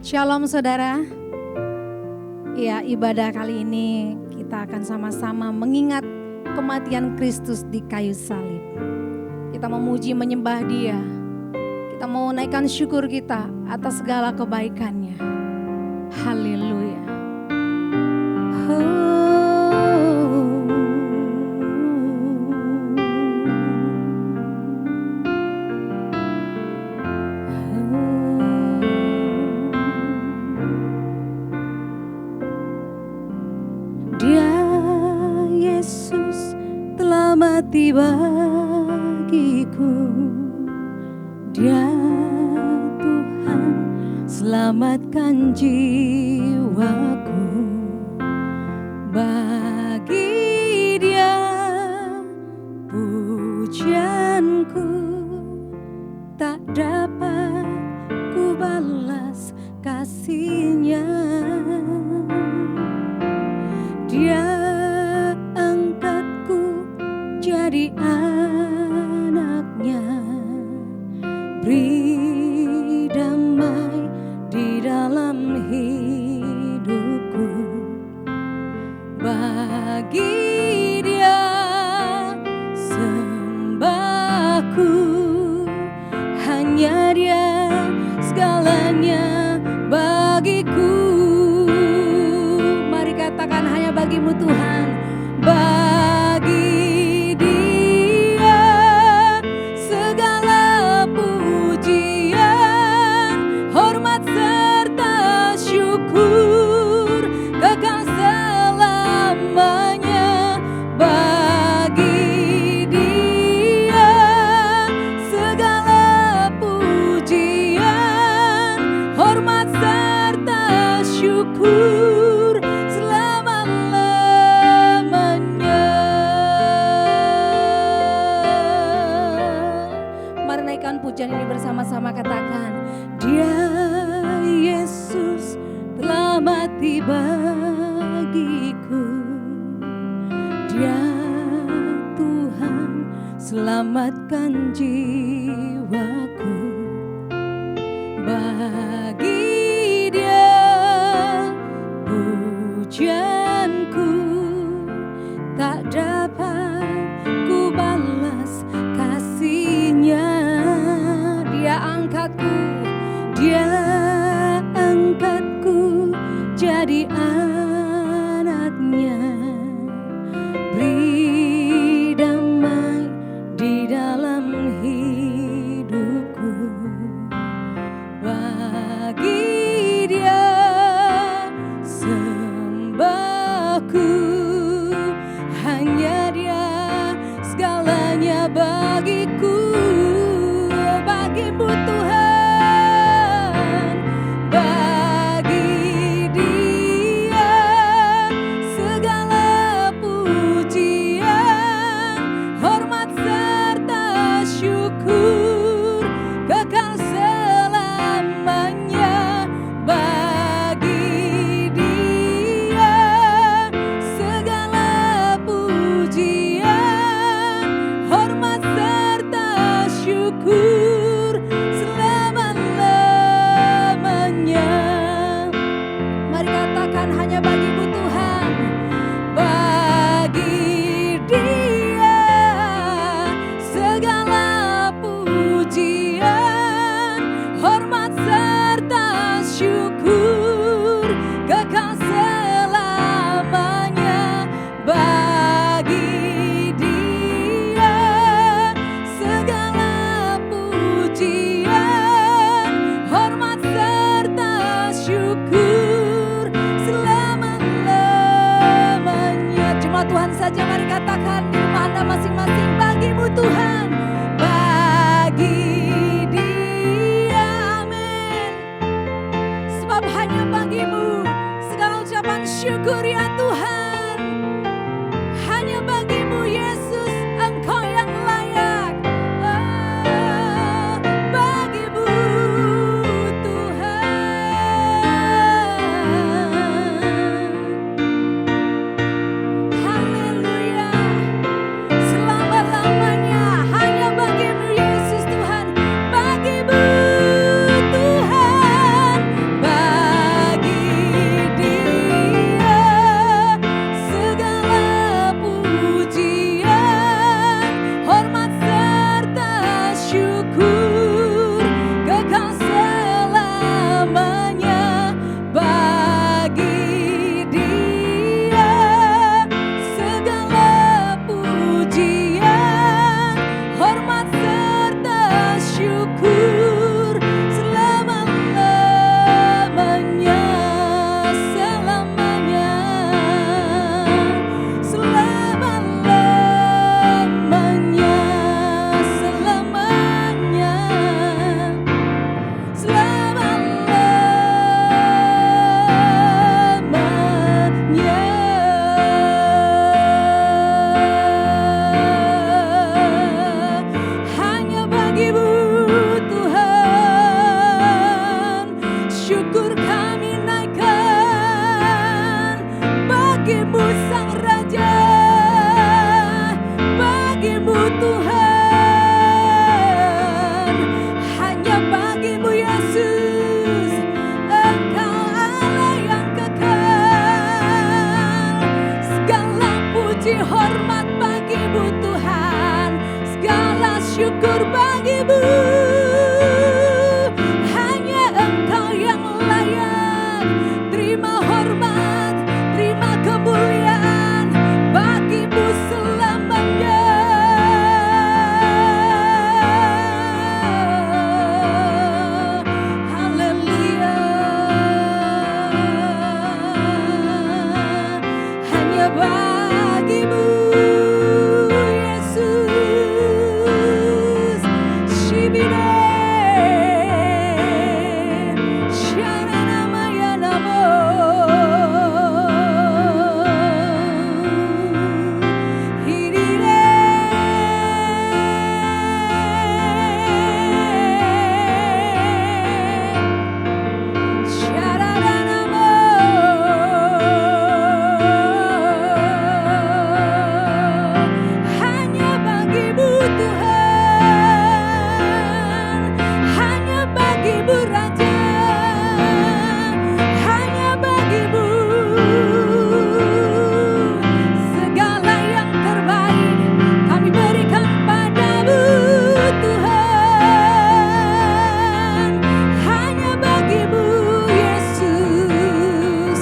Shalom saudara. Ya, ibadah kali ini kita akan sama-sama mengingat kematian Kristus di kayu salib. Kita memuji menyembah Dia. Kita mau naikkan syukur kita atas segala kebaikannya. Haleluya. Mati bagiku, Dia Tuhan selamatkan jiwaku. Bagi Dia pujianku tak dapat ku balas kasih-Nya. Dia jadi anaknya, beri damai di dalam hidupku. Bagi Dia sembahku, hanya Dia segalanya bagiku. Mari katakan hanya bagimu Tuhan. Pujian ini bersama-sama katakan, Dia Yesus telah mati bagiku. Dia Tuhan selamatkan jiwaku. Bagi Dia pujianku tak dapat ku balas kasih-Nya. Dia angkatku jadi anaknya, beri damai di dalam hidupku. Bagi Dia sembahku, hanya Dia segalanya bagiku. Bagimu Tuhan, bagi Dia segala pujian, hormat serta syukur kekal selamanya. Bagi Dia segala pujian, hormat serta syukur hanya bagimu Tuhan. Bagi Dia segala pujian, hormat serta syukur kekal selamanya. Bagi Dia segala pujian, hormat serta syukur Tuhan saja. Mari katakan di rumah Anda masing-masing, bagimu Tuhan. Bagi bagimu. Hanya Engkau yang layak. Terima hormat, terima kemuliaan bagimu selamanya. Haleluya. Hanya bagimu Yesus. Shibide Sharanamaya Namo. Hirire Sharanamo. Hanya bagimu Tuhan, hanya bagimu Raja, hanya bagimu segala yang terbaik kami berikan padamu Tuhan. Hanya bagimu Yesus.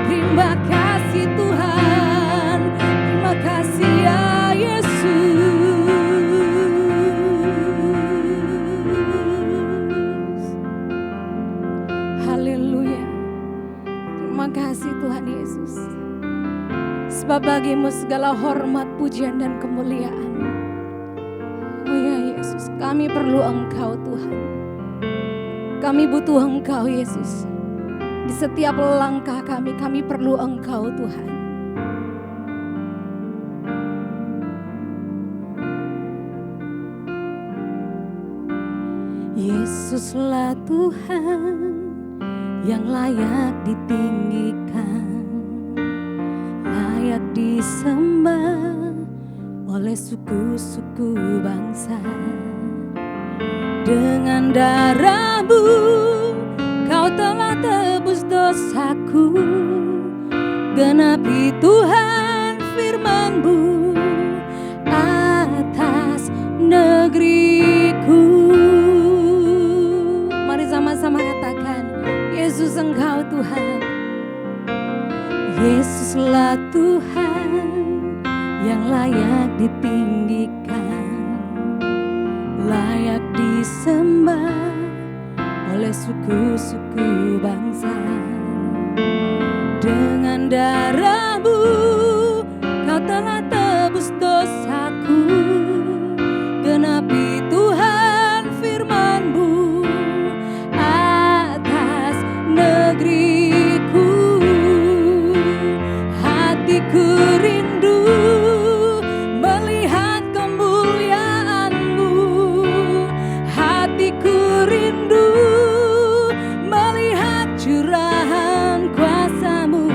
Terima kasih Tuhan, terima kasih ya Yesus. Haleluya. Terima kasih Tuhan Yesus. Sebab bagimu segala hormat, pujian dan kemuliaan. Oh ya Yesus, kami perlu Engkau Tuhan. Kami butuh Engkau Yesus. Di setiap langkah kami perlu Engkau Tuhan. Yesuslah Tuhan yang layak ditinggikan, layak disembah oleh suku-suku bangsa. Dengan darah-Mu Kau telah tebus dosaku. Genapi Tuhan firman-Mu atas negeriku. Mari sama-sama katakan, Yesus Engkau Tuhan. Yesuslah Tuhan yang layak ditinggikan, layak disembah oleh suku-suku bangsa. Dengan darah-Mu Kau telah tebus dosaku. Genapi Tuhan firman-Mu atas negeriku. Hatiku rindu melihat kemuliaan-Mu. Hatiku rindu melihat curahan kuasa-Mu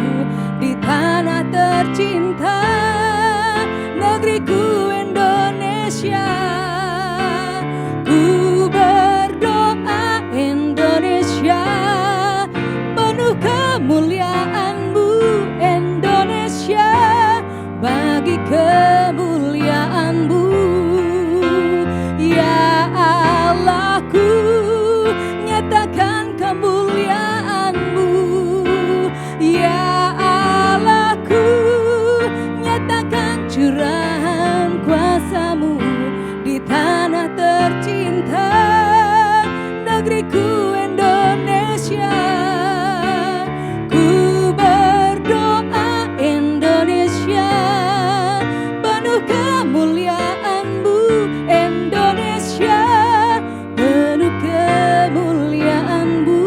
di tanah tercinta, negeriku Indonesia. Ku berdoa Indonesia, penuh kemuliaan-Mu Indonesia, bagi kemuliaan-Mu. Ya Allahku, nyatakan kemuliaan-Mu. Ya Allahku, nyatakan curahan kuasa-Mu di tanah tercinta, negeriku Indonesia. Ku berdoa Indonesia, penuh kemuliaan-Mu Indonesia, penuh kemuliaan-Mu.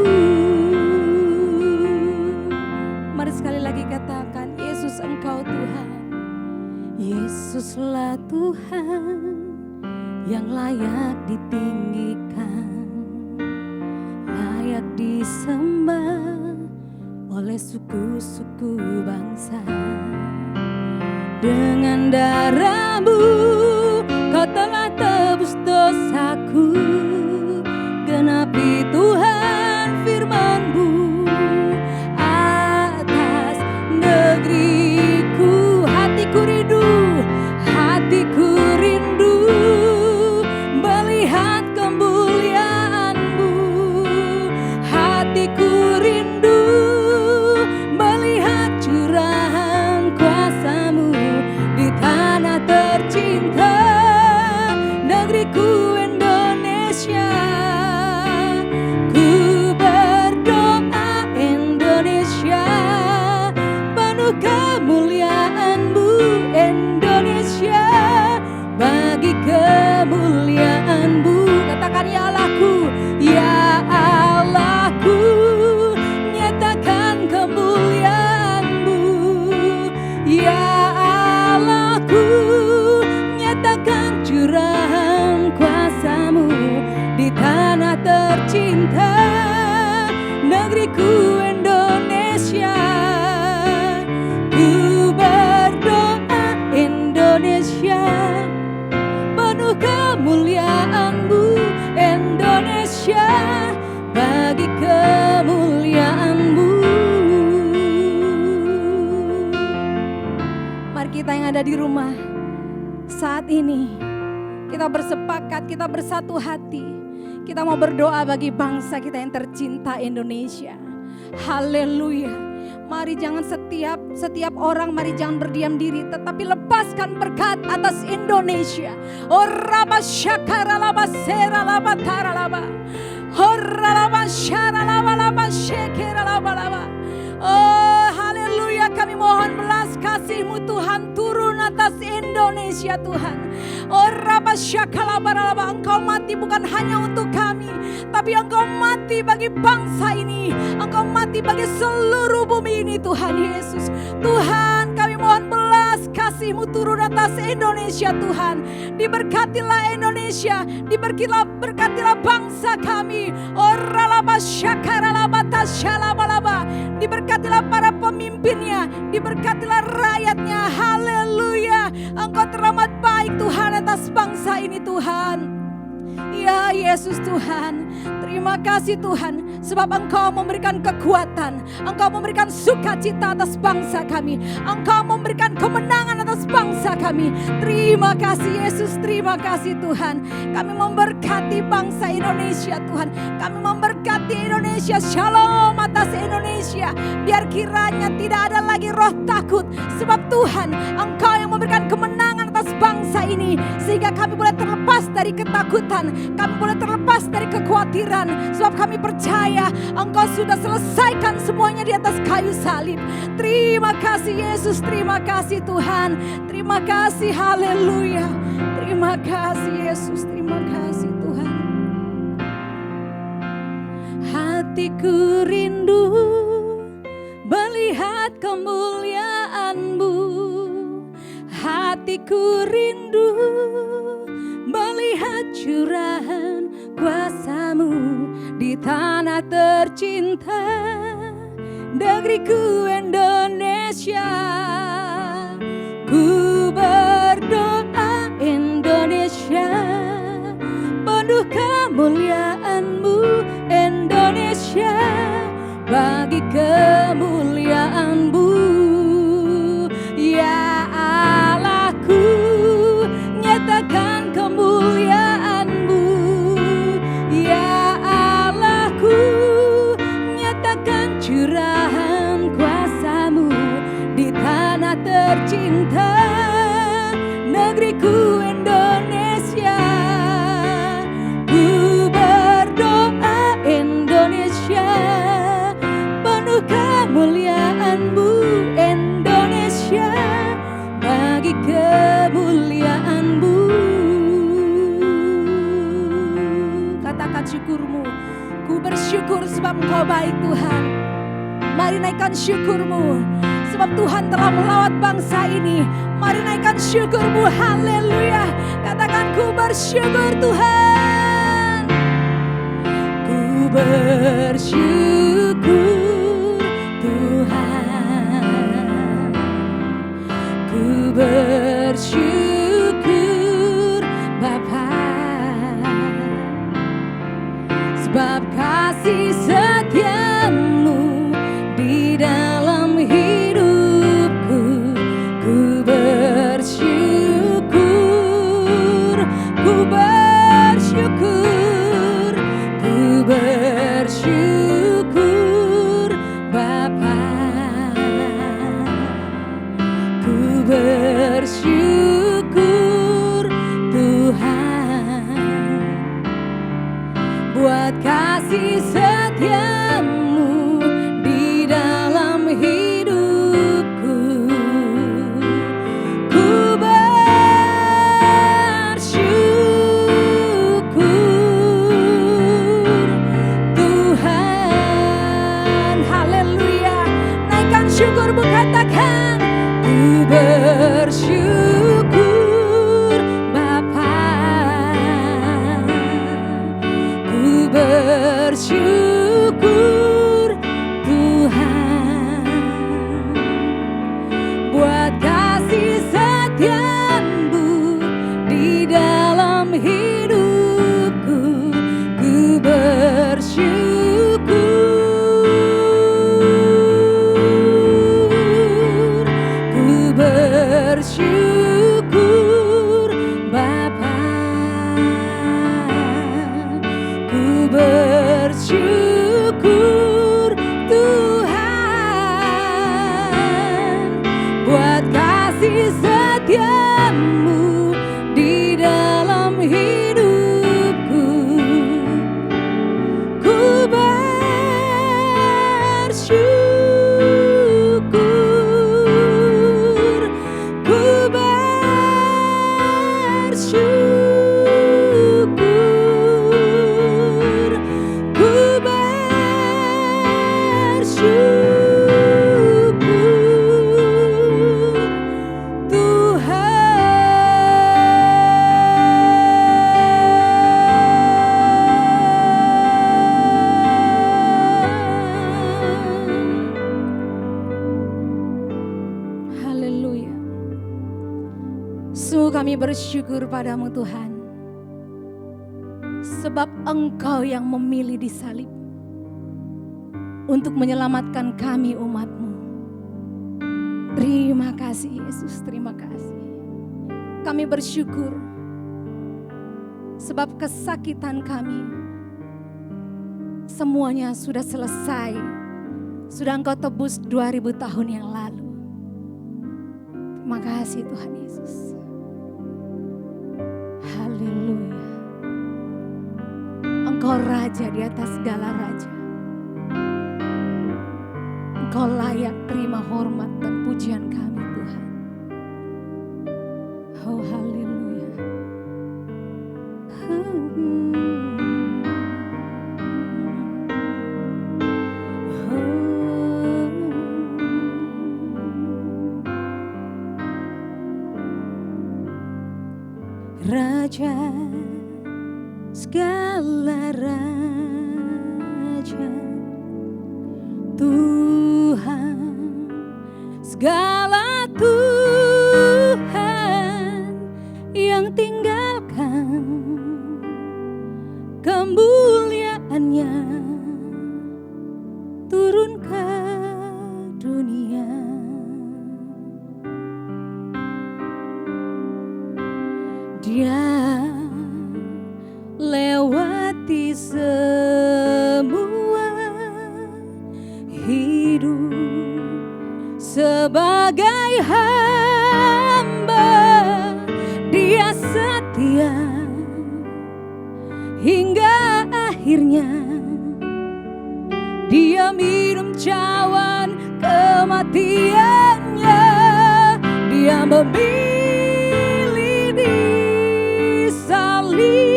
Mari sekali lagi katakan, Yesus Engkau Tuhan. Yesuslah Tuhan yang layak ditinggikan, layak disembah oleh suku-suku bangsa. Dengan darah-Mu Kau telah tebus dosaku. Genapi Tuhan firman-Mu atas negeriku. Hatiku rindu melihat melihat kemuliaan-Mu. Hatiku rindu melihat curahan kuasa-Mu di tanah tercinta, negeriku Indonesia. Ku berdoa Indonesia, penuh kemuliaan-Mu Indonesia, bagi kemuliaan-Mu. Katakan ya Allahku, ya Allahku, nyatakan kemuliaan-Mu. Ya Allahku, nyatakan curahan kuasa-Mu di tanah tercinta, negeriku Indonesia. Ku berdoa Indonesia, penuh kemuliaan-Mu Indonesia, bagi kemuliaan-Mu. Mari kita yang ada di rumah saat ini, kita bersepakat, kita bersatu hati. Kita mau berdoa bagi bangsa kita yang tercinta Indonesia. Haleluya. Mari jangan setiap orang, mari jangan berdiam diri, tetapi lepaskan berkat atas Indonesia. Oh raba syakara laba sera laba tara laba. Oh raba syara laba laba syekera laba laba. Oh haleluya, kami mohon belas kasih-Mu Tuhan turun atas Indonesia Tuhan. Oh raba syakala baralaba, Engkau mati bukan hanya untuk kami, tapi Engkau mati bagi bangsa ini. Engkau mati bagi seluruh bumi ini Tuhan Yesus. Tuhan kami mohon belas kasih-Mu turun atas Indonesia Tuhan. Diberkatilah Indonesia, berkatilah bangsa kami. Oh ralaba syakara laba tasyalaba laba. Diberkatilah para pemimpinnya, diberkatilah rakyatnya. Haleluya. Engkau teramat baik Tuhan atas bangsa ini Tuhan. Ya Yesus Tuhan, terima kasih Tuhan, sebab Engkau memberikan kekuatan, Engkau memberikan sukacita atas bangsa kami, Engkau memberikan kemenangan atas bangsa kami. Terima kasih Yesus, terima kasih Tuhan. Kami memberkati bangsa Indonesia Tuhan, kami memberkati Indonesia, shalom atas Indonesia. Biar kiranya tidak ada lagi roh takut, sebab Tuhan Engkau yang memberikan kemenangan atas bangsa ini, sehingga kami boleh terlepas dari ketakutan, kami boleh terlepas dari kekhawatiran, sebab kami percaya Engkau sudah selesaikan semuanya di atas kayu salib. Terima kasih Yesus, terima kasih Tuhan, terima kasih, haleluya. Terima kasih Yesus, terima kasih Tuhan. Hatiku rindu melihat kemuliaan-Mu, hatiku rindu melihat curahan kuasa-Mu di tanah tercinta, negeriku Indonesia. Ku berdoa Indonesia, penuh kemuliaan-Mu Indonesia, bagi kemuliaan-Mu. Ya Allahku, nyatakan kemuliaan-Mu. Ya Allahku, nyatakan curahan kuasa-Mu di tanah tercinta, negeriku Indonesia. Ku berdoa Indonesia, penuh kemuliaan-Mu Indonesia, bagi kemuliaan-Mu. Katakan syukur-Mu. Ku bersyukur sebab Engkau baik Tuhan. Mari naikkan syukur-Mu, sebab Tuhan telah melawat bangsa ini. Mari naikkan syukur-Mu, haleluya. Katakan ku bersyukur Tuhan. Ku bersyukur Tuhan. Ku bersyukur Bapa, sebab kasih setia-Mu di dalam hidupku. Ku bersyukur, ku bersyukur. buat kasih setiamu di dalam hidupku. Ku bersyukur Tuhan, haleluya. Naikkan syukurmu, katakan ku bersyukur Bapa, ku bersyukur Tuhan buat kasih setiamu di dalam hidupku. Ku bersyukur Bapa, ku bersyukur Tuhan buat kasih setiamu di dalam hidupku. Ku bersyukur, ku bersyukur, ku bersyukur Tuhan. Haleluya. Sungguh kami bersyukur padamu Tuhan, sebab Engkau yang memilih di salib untuk menyelamatkan kami umat-Mu. Terima kasih Yesus, terima kasih. Kami bersyukur sebab kesakitan kami semuanya sudah selesai, sudah Engkau tebus 2000 tahun yang lalu. Terima kasih Tuhan Yesus. Haleluya. Engkau Raja di atas segala raja. Engkau layak terima hormat dan pujian kami Tuhan. Oh haleluya. Raja segala raja, Tuhan segala Tuhan yang tinggalkan kemuliaannya turun ke dunia. Dia lewati semua hidup sebagai hamba. Dia setia hingga akhirnya. Dia minum cawan kematiannya. Dia memilih di salib.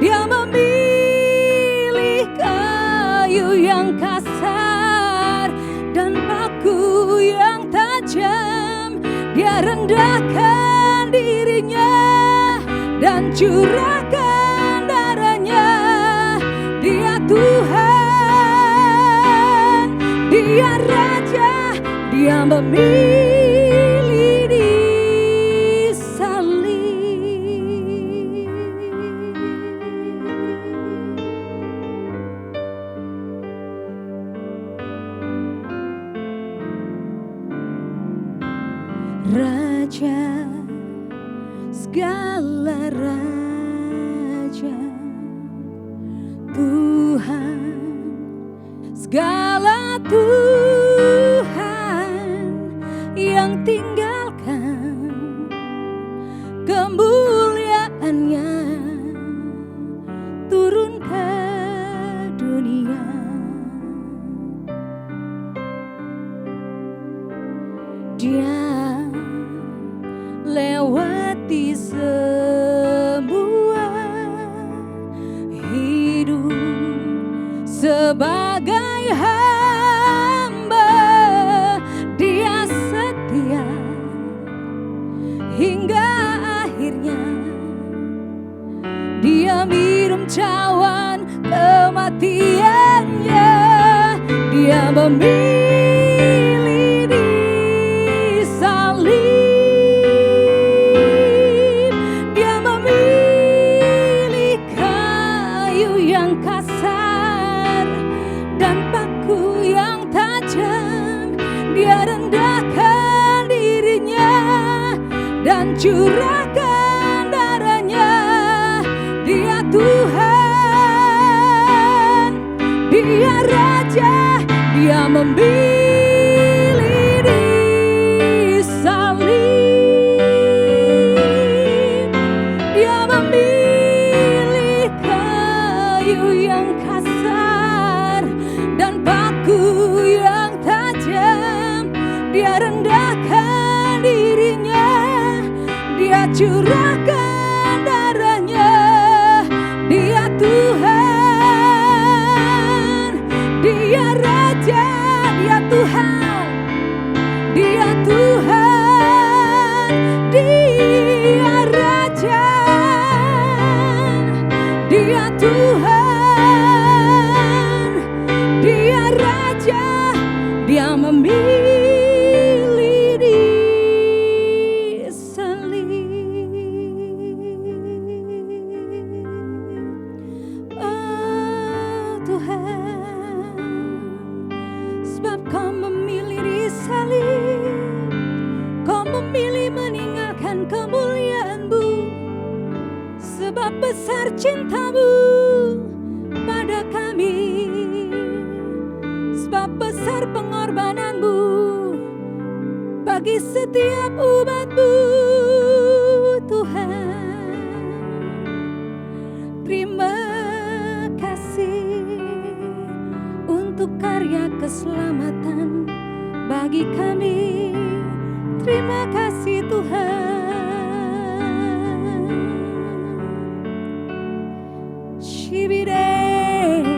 Dia memilih kayu yang kasar dan paku yang tajam. Dia rendahkan dirinya dan curahkan darahnya. Dia Tuhan, Dia Raja, Dia memilih di salib. Raja segala raja, Tuhan segala Tuhan yang tinggalkan kemuliaannya sebagai hamba. Dia setia hingga akhirnya. Dia minum cawan kematiannya. Dia memilih di salib. Dia memilih kayu yang kasar dan paku yang tajam. Dia rendahkan dirinya dan curahkan darahnya. Dia Tuhan, Dia Raja, Dia memilih di salib. Dia memilih kayu yang kasar dan paku yang tajam. Dia rendahkan dirinya, Dia curahkan darahnya. Dia Tuhan, Dia Raja, Dia Tuhan, Dia Tuhan, Dia Raja, Dia Tuhan, Dia Raja. Dia memilih di salib. Oh Tuhan, sebab Kau memilih di salib, Kau memilih meninggalkan kemuliaan-Mu, sebab besar cinta-Mu pada kami, sebab besar pengorbanan-Mu bagi setiap umat-Mu. Tuhan, terima kasih untuk karya keselamatan bagi kami. Terima kasih Tuhan. Shibideng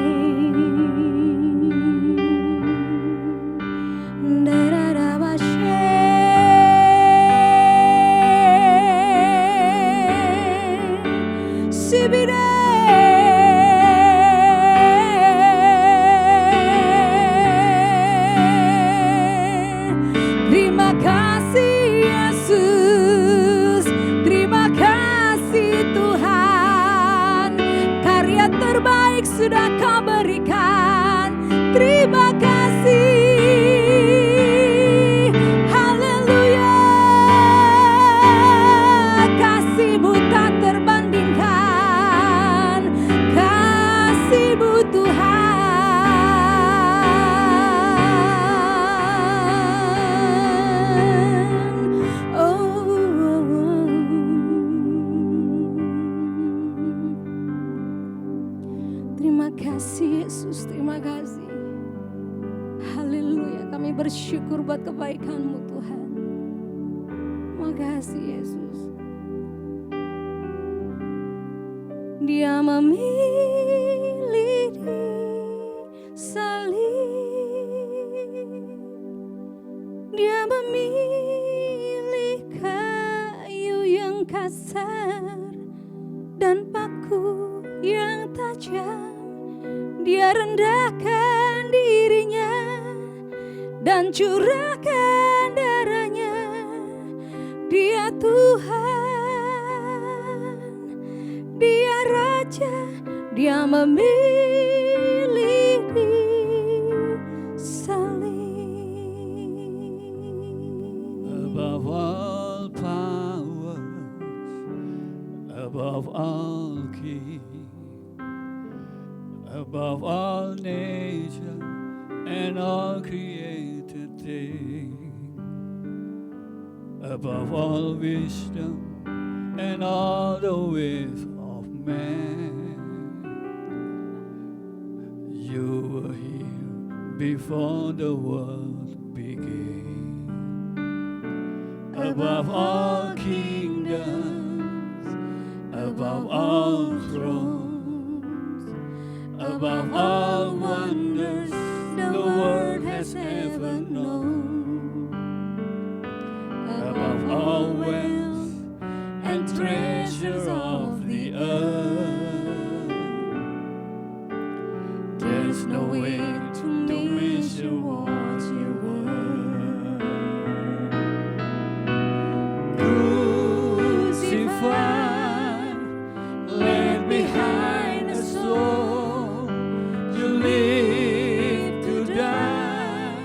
terima kasih Yesus, terima kasih Tuhan. Karya terbaik sudah Kau berikan. Terima kasih. Haleluya. Kasih-Mu tak terbandingkan. Kasih-Mu Tuhan. Terima kasih Yesus, terima kasih. Haleluya, kami bersyukur buat kebaikan-Mu Tuhan. Terima kasih Yesus. Dia memilih di salib. Dia memilih kayu yang kasar dan paku yang tajam. Dia rendahkan dirinya dan curahkan darahnya. Dia Tuhan, Dia Raja, Dia memilih di salib. Above all power, above all king, above all nature and all created things, above all wisdom and all the ways of man. You were here before the world began. Above all kingdoms, above all thrones, above all wonders the world has ever known, above all wealth and treasures of the earth. There's no way to measure what you were. Crucified, laid behind a soul, you live to die,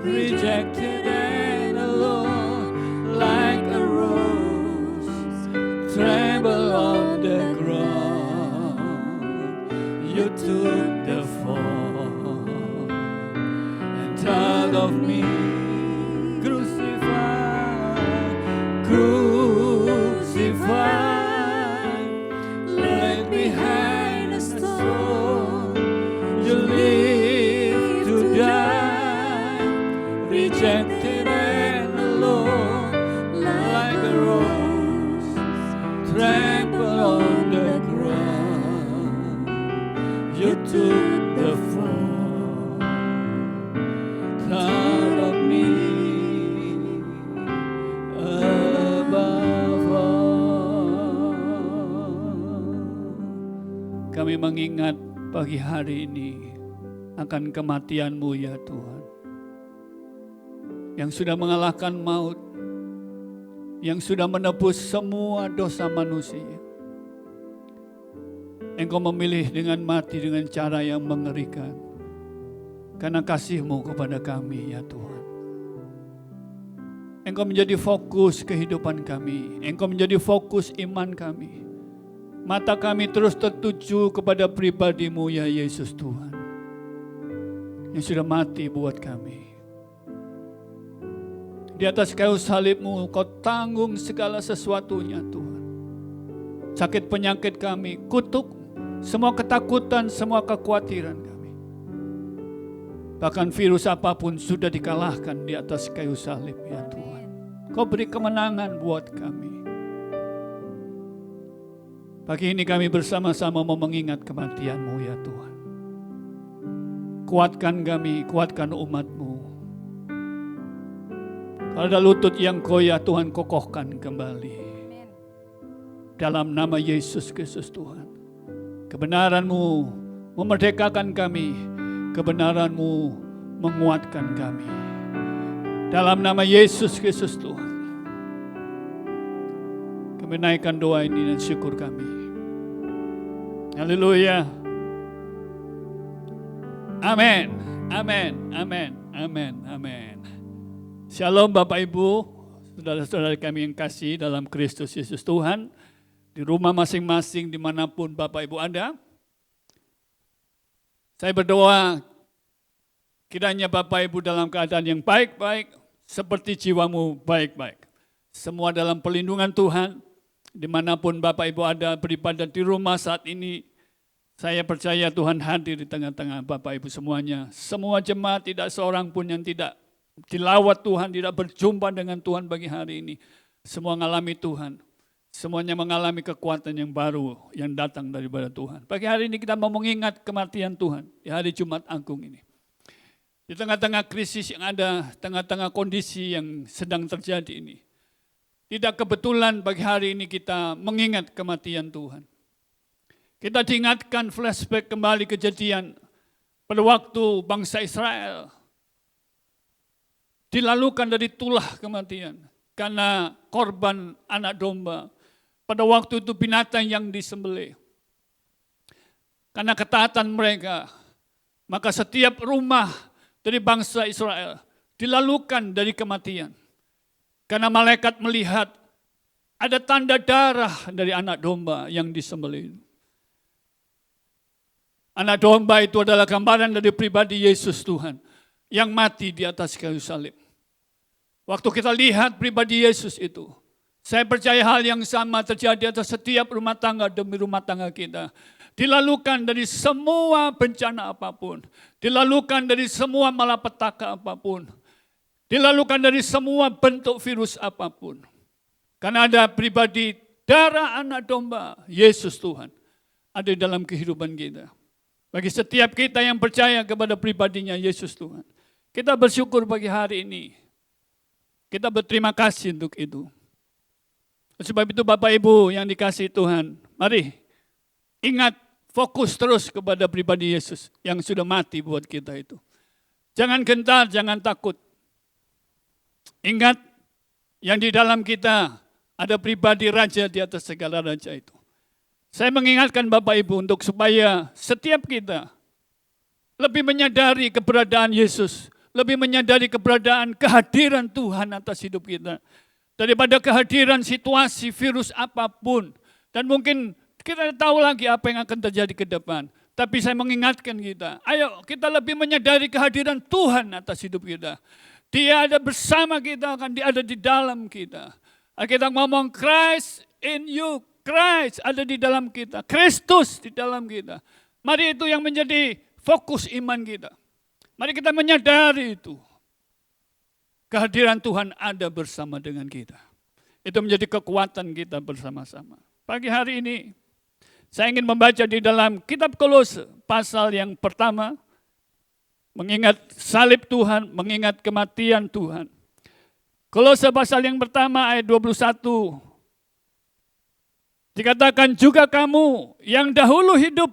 rejected and alone, like a rose, tremble on the ground. You took the fall and thought of me, crucified, crucified, laid behind a stone. You live to die, rejected and alone, like a rose, trampled on the ground. You took the fall, thought of me above all. Kami mengingat pagi hari ini akan kematian-Mu ya Tuhan, yang sudah mengalahkan maut, yang sudah menebus semua dosa manusia. Engkau memilih dengan mati dengan cara yang mengerikan karena kasih-Mu kepada kami ya Tuhan. Engkau menjadi fokus kehidupan kami, Engkau menjadi fokus iman kami. Mata kami terus tertuju kepada pribadi-Mu ya Yesus Tuhan, yang sudah mati buat kami. Di atas kayu salib-Mu Kau tanggung segala sesuatunya Tuhan. Sakit penyakit kami, kutuk, semua ketakutan, semua kekhawatiran kami. Bahkan virus apapun sudah dikalahkan di atas kayu salib ya Tuhan. Kau beri kemenangan buat kami. Pagi ini kami bersama-sama mau mengingat kematian-Mu ya Tuhan. Kuatkan kami, kuatkan umat-Mu. Kalau ada lutut yang goyah Tuhan kokohkan kembali. Dalam nama Yesus Kristus Tuhan. Kebenaran-Mu memerdekakan kami. Kebenaran-Mu menguatkan kami. Dalam nama Yesus Kristus Tuhan. Kami naikkan doa ini dan syukur kami. Haleluya. Amin. Amin. Amin. Amin. Amin. Shalom Bapak Ibu, saudara-saudara kami yang kasih dalam Kristus Yesus Tuhan. Di rumah masing-masing dimanapun Bapak Ibu ada. Saya berdoa kiranya Bapak Ibu dalam keadaan yang baik-baik, seperti jiwamu baik-baik. Semua dalam perlindungan Tuhan, dimanapun Bapak Ibu ada beribadah di rumah saat ini. Saya percaya Tuhan hadir di tengah-tengah Bapak Ibu semuanya. Semua jemaat tidak seorang pun yang tidak dilawat Tuhan, tidak berjumpa dengan Tuhan pagi hari ini. Semua mengalami Tuhan. Semuanya mengalami kekuatan yang baru yang datang daripada Tuhan. Pagi hari ini kita mau mengingat kematian Tuhan di hari Jumat Agung ini. Di tengah-tengah krisis yang ada, tengah-tengah kondisi yang sedang terjadi ini. Tidak kebetulan pagi hari ini kita mengingat kematian Tuhan. Kita diingatkan flashback kembali kejadian pada waktu bangsa Israel dilalukan dari tulah kematian karena korban anak domba. Pada waktu itu binatang yang disembelih. Karena ketaatan mereka, maka setiap rumah dari bangsa Israel dilalukan dari kematian. Karena malaikat melihat ada tanda darah dari anak domba yang disembelih. Anak domba itu adalah gambaran dari pribadi Yesus Tuhan yang mati di atas kayu salib. Waktu kita lihat pribadi Yesus itu, saya percaya hal yang sama terjadi atas setiap rumah tangga demi rumah tangga kita. Dilalukan dari semua bencana apapun. Dilalukan dari semua malapetaka apapun. Dilalukan dari semua bentuk virus apapun. Karena ada pribadi darah anak domba, Yesus Tuhan, ada di dalam kehidupan kita. Bagi setiap kita yang percaya kepada pribadinya Yesus Tuhan. Kita bersyukur pagi hari ini. Kita berterima kasih untuk itu. Sebab itu Bapak Ibu yang dikasihi Tuhan, mari ingat, fokus terus kepada pribadi Yesus yang sudah mati buat kita itu. Jangan gentar, jangan takut. Ingat, yang di dalam kita ada pribadi raja di atas segala raja itu. Saya mengingatkan Bapak Ibu untuk supaya setiap kita lebih menyadari keberadaan Yesus, lebih menyadari keberadaan kehadiran Tuhan atas hidup kita. Daripada kehadiran situasi virus apapun. Dan mungkin kita tahu lagi apa yang akan terjadi ke depan. Tapi saya mengingatkan kita, ayo kita lebih menyadari kehadiran Tuhan atas hidup kita. Dia ada bersama kita, dia ada di dalam kita. Kita ngomong Christ in you, Christ ada di dalam kita, Kristus di dalam kita. Mari itu yang menjadi fokus iman kita. Mari kita menyadari itu. Kehadiran Tuhan ada bersama dengan kita. Itu menjadi kekuatan kita bersama-sama. Pagi hari ini, saya ingin membaca di dalam kitab Kolose, pasal yang pertama, mengingat salib Tuhan, mengingat kematian Tuhan. Kolose pasal yang pertama ayat 21, dikatakan juga kamu yang dahulu hidup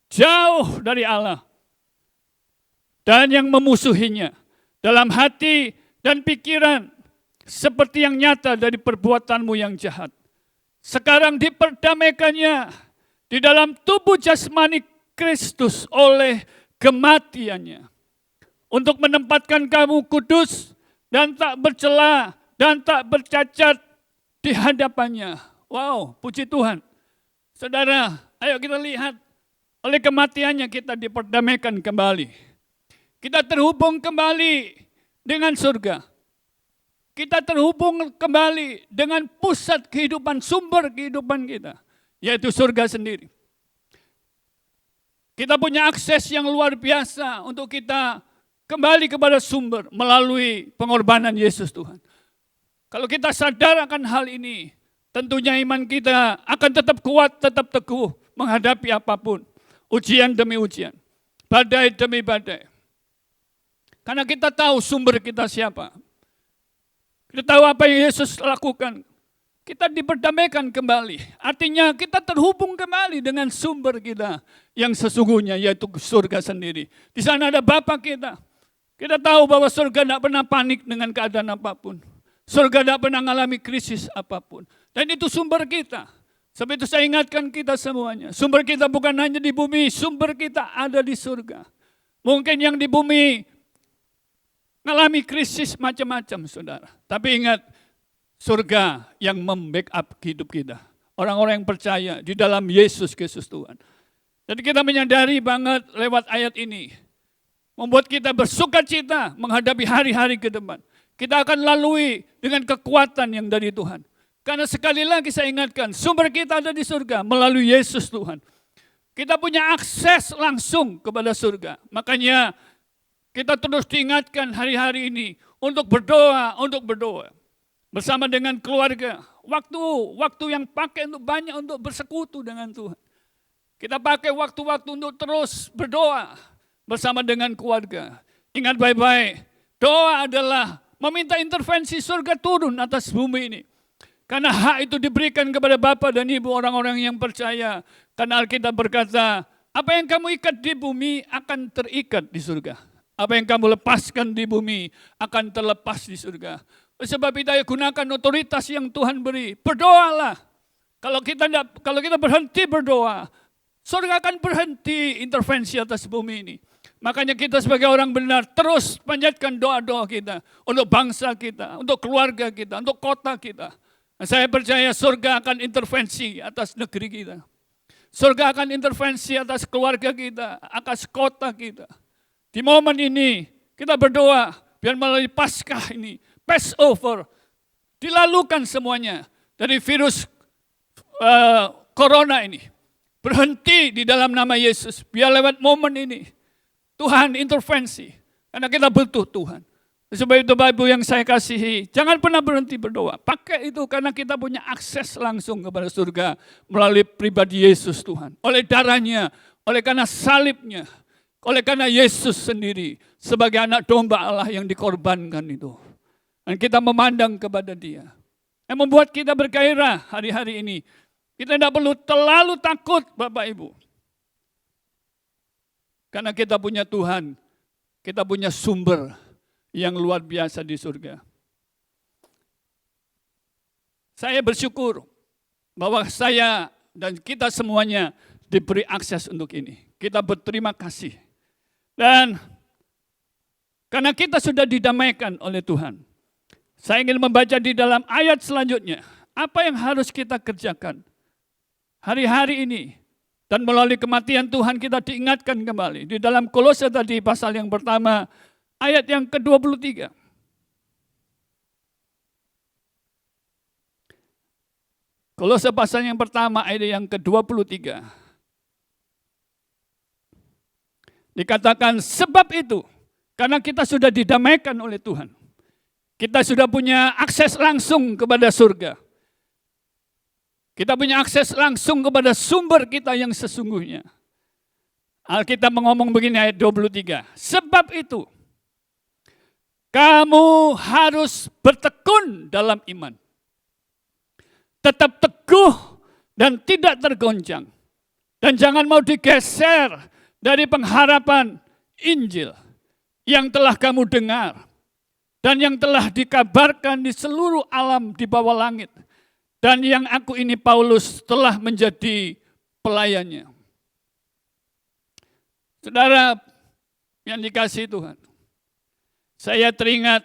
jauh dari Allah dan yang memusuhinya dalam hati dan pikiran seperti yang nyata dari perbuatanmu yang jahat. Sekarang diperdamaikannya di dalam tubuh jasmani Kristus oleh kematiannya. Untuk menempatkan kamu kudus dan tak bercela dan tak bercacat di hadapannya. Wow, puji Tuhan. Saudara, ayo kita lihat. Oleh kematiannya kita diperdamaikan kembali. Kita terhubung kembali dengan surga. Kita terhubung kembali dengan pusat kehidupan, sumber kehidupan kita, yaitu surga sendiri. Kita punya akses yang luar biasa untuk kita kembali kepada sumber melalui pengorbanan Yesus Tuhan. Kalau kita sadar akan hal ini, tentunya iman kita akan tetap kuat, tetap teguh menghadapi apapun, ujian demi ujian, badai demi badai. Karena kita tahu sumber kita siapa. Kita tahu apa yang Yesus lakukan. Kita diperdamaikan kembali. Artinya kita terhubung kembali dengan sumber kita yang sesungguhnya, yaitu surga sendiri. Di sana ada Bapa kita. Kita tahu bahwa surga tidak pernah panik dengan keadaan apapun. Surga tidak pernah mengalami krisis apapun. Dan itu sumber kita. Sebab itu saya ingatkan kita semuanya. Sumber kita bukan hanya di bumi, sumber kita ada di surga. Mungkin yang di bumi mengalami krisis macam-macam, saudara. Tapi ingat, surga yang membackup hidup kita. Orang-orang yang percaya di dalam Yesus Kristus Tuhan. Jadi kita menyadari banget lewat ayat ini. Membuat kita bersuka cita menghadapi hari-hari ke depan. Kita akan lalui dengan kekuatan yang dari Tuhan. Karena sekali lagi saya ingatkan, sumber kita ada di surga melalui Yesus Tuhan. Kita punya akses langsung kepada surga. Makanya kita terus diingatkan hari-hari ini untuk berdoa, bersama dengan keluarga. Waktu yang pakai untuk banyak untuk bersekutu dengan Tuhan. Kita pakai waktu-waktu untuk terus berdoa bersama dengan keluarga. Ingat baik-baik, doa adalah meminta intervensi surga turun atas bumi ini. Karena hak itu diberikan kepada Bapa dan Ibu orang-orang yang percaya. Karena Alkitab berkata, apa yang kamu ikat di bumi akan terikat di surga. Apa yang kamu lepaskan di bumi akan terlepas di surga. Sebab itu gunakan otoritas yang Tuhan beri. Berdoalah. Kalau kita berhenti berdoa, surga akan berhenti intervensi atas bumi ini. Makanya kita sebagai orang benar terus panjatkan doa-doa kita untuk bangsa kita, untuk keluarga kita, untuk kota kita. Saya percaya surga akan intervensi atas negeri kita. Surga akan intervensi atas keluarga kita, atas kota kita. Di momen ini kita berdoa biar melalui Paskah ini, Passover, dilalukan semuanya dari virus corona ini. Berhenti di dalam nama Yesus. Biar lewat momen ini Tuhan intervensi. Karena kita butuh Tuhan. Sebab itu Bapak Ibu yang saya kasihi, jangan pernah berhenti berdoa. Pakai itu karena kita punya akses langsung kepada surga melalui pribadi Yesus Tuhan. Oleh darahnya, oleh karena salibnya, oleh karena Yesus sendiri sebagai anak domba Allah yang dikorbankan itu. Dan kita memandang kepada Dia. Yang membuat kita bergairah hari-hari ini. Kita tidak perlu terlalu takut Bapak Ibu. Karena kita punya Tuhan, kita punya sumber yang luar biasa di surga. Saya bersyukur bahwa saya dan kita semuanya diberi akses untuk ini. Kita berterima kasih. Dan karena kita sudah didamaikan oleh Tuhan, saya ingin membaca di dalam ayat selanjutnya. Apa yang harus kita kerjakan hari-hari ini? Dan melalui kematian Tuhan kita diingatkan kembali. Di dalam Kolose tadi pasal yang pertama, ayat yang ke-23. Kolose pasal yang pertama, ayat yang ke-23. Dikatakan sebab itu, karena kita sudah didamaikan oleh Tuhan. Kita sudah punya akses langsung kepada surga. Kita punya akses langsung kepada sumber kita yang sesungguhnya. Alkitab mengomong begini ayat 23. Sebab itu, kamu harus bertekun dalam iman. Tetap teguh dan tidak tergoncang. Dan jangan mau digeser dari pengharapan Injil yang telah kamu dengar. Dan yang telah dikabarkan di seluruh alam di bawah langit. Dan yang aku ini Paulus telah menjadi pelayannya. Saudara yang dikasihi Tuhan. Saya teringat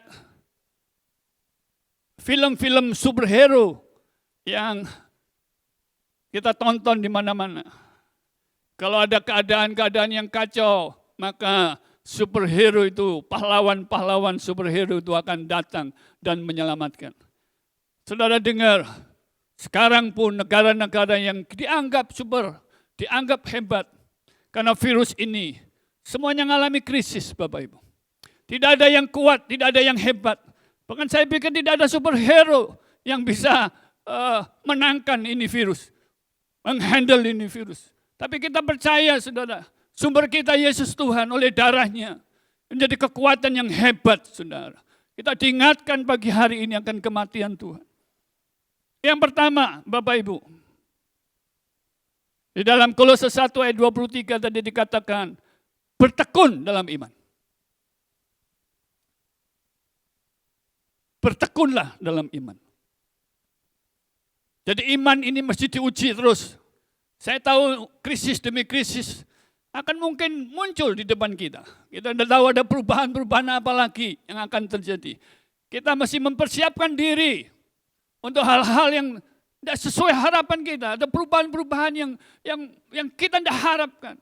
film-film superhero yang kita tonton di mana-mana. Kalau ada keadaan-keadaan yang kacau, maka superhero itu, pahlawan-pahlawan superhero itu akan datang dan menyelamatkan. Saudara dengar, sekarang pun negara-negara yang dianggap super, dianggap hebat, karena virus ini, semuanya mengalami krisis Bapak Ibu. Tidak ada yang kuat, tidak ada yang hebat. Bahkan saya pikir tidak ada superhero yang bisa menangkan ini virus, menghandle ini virus. Tapi kita percaya saudara, sumber kita Yesus Tuhan oleh darahnya menjadi kekuatan yang hebat saudara. Kita diingatkan pagi hari ini akan kematian Tuhan. Yang pertama, Bapak Ibu, di dalam Kolose 1 ayat 23 tadi dikatakan, bertekun dalam iman. Bertekunlah dalam iman. Jadi iman ini mesti diuji terus. Saya tahu krisis demi krisis akan mungkin muncul di depan kita. Kita tidak tahu ada perubahan-perubahan apa lagi yang akan terjadi. Kita mesti mempersiapkan diri untuk hal-hal yang tidak sesuai harapan kita. Ada perubahan-perubahan yang kita tidak harapkan.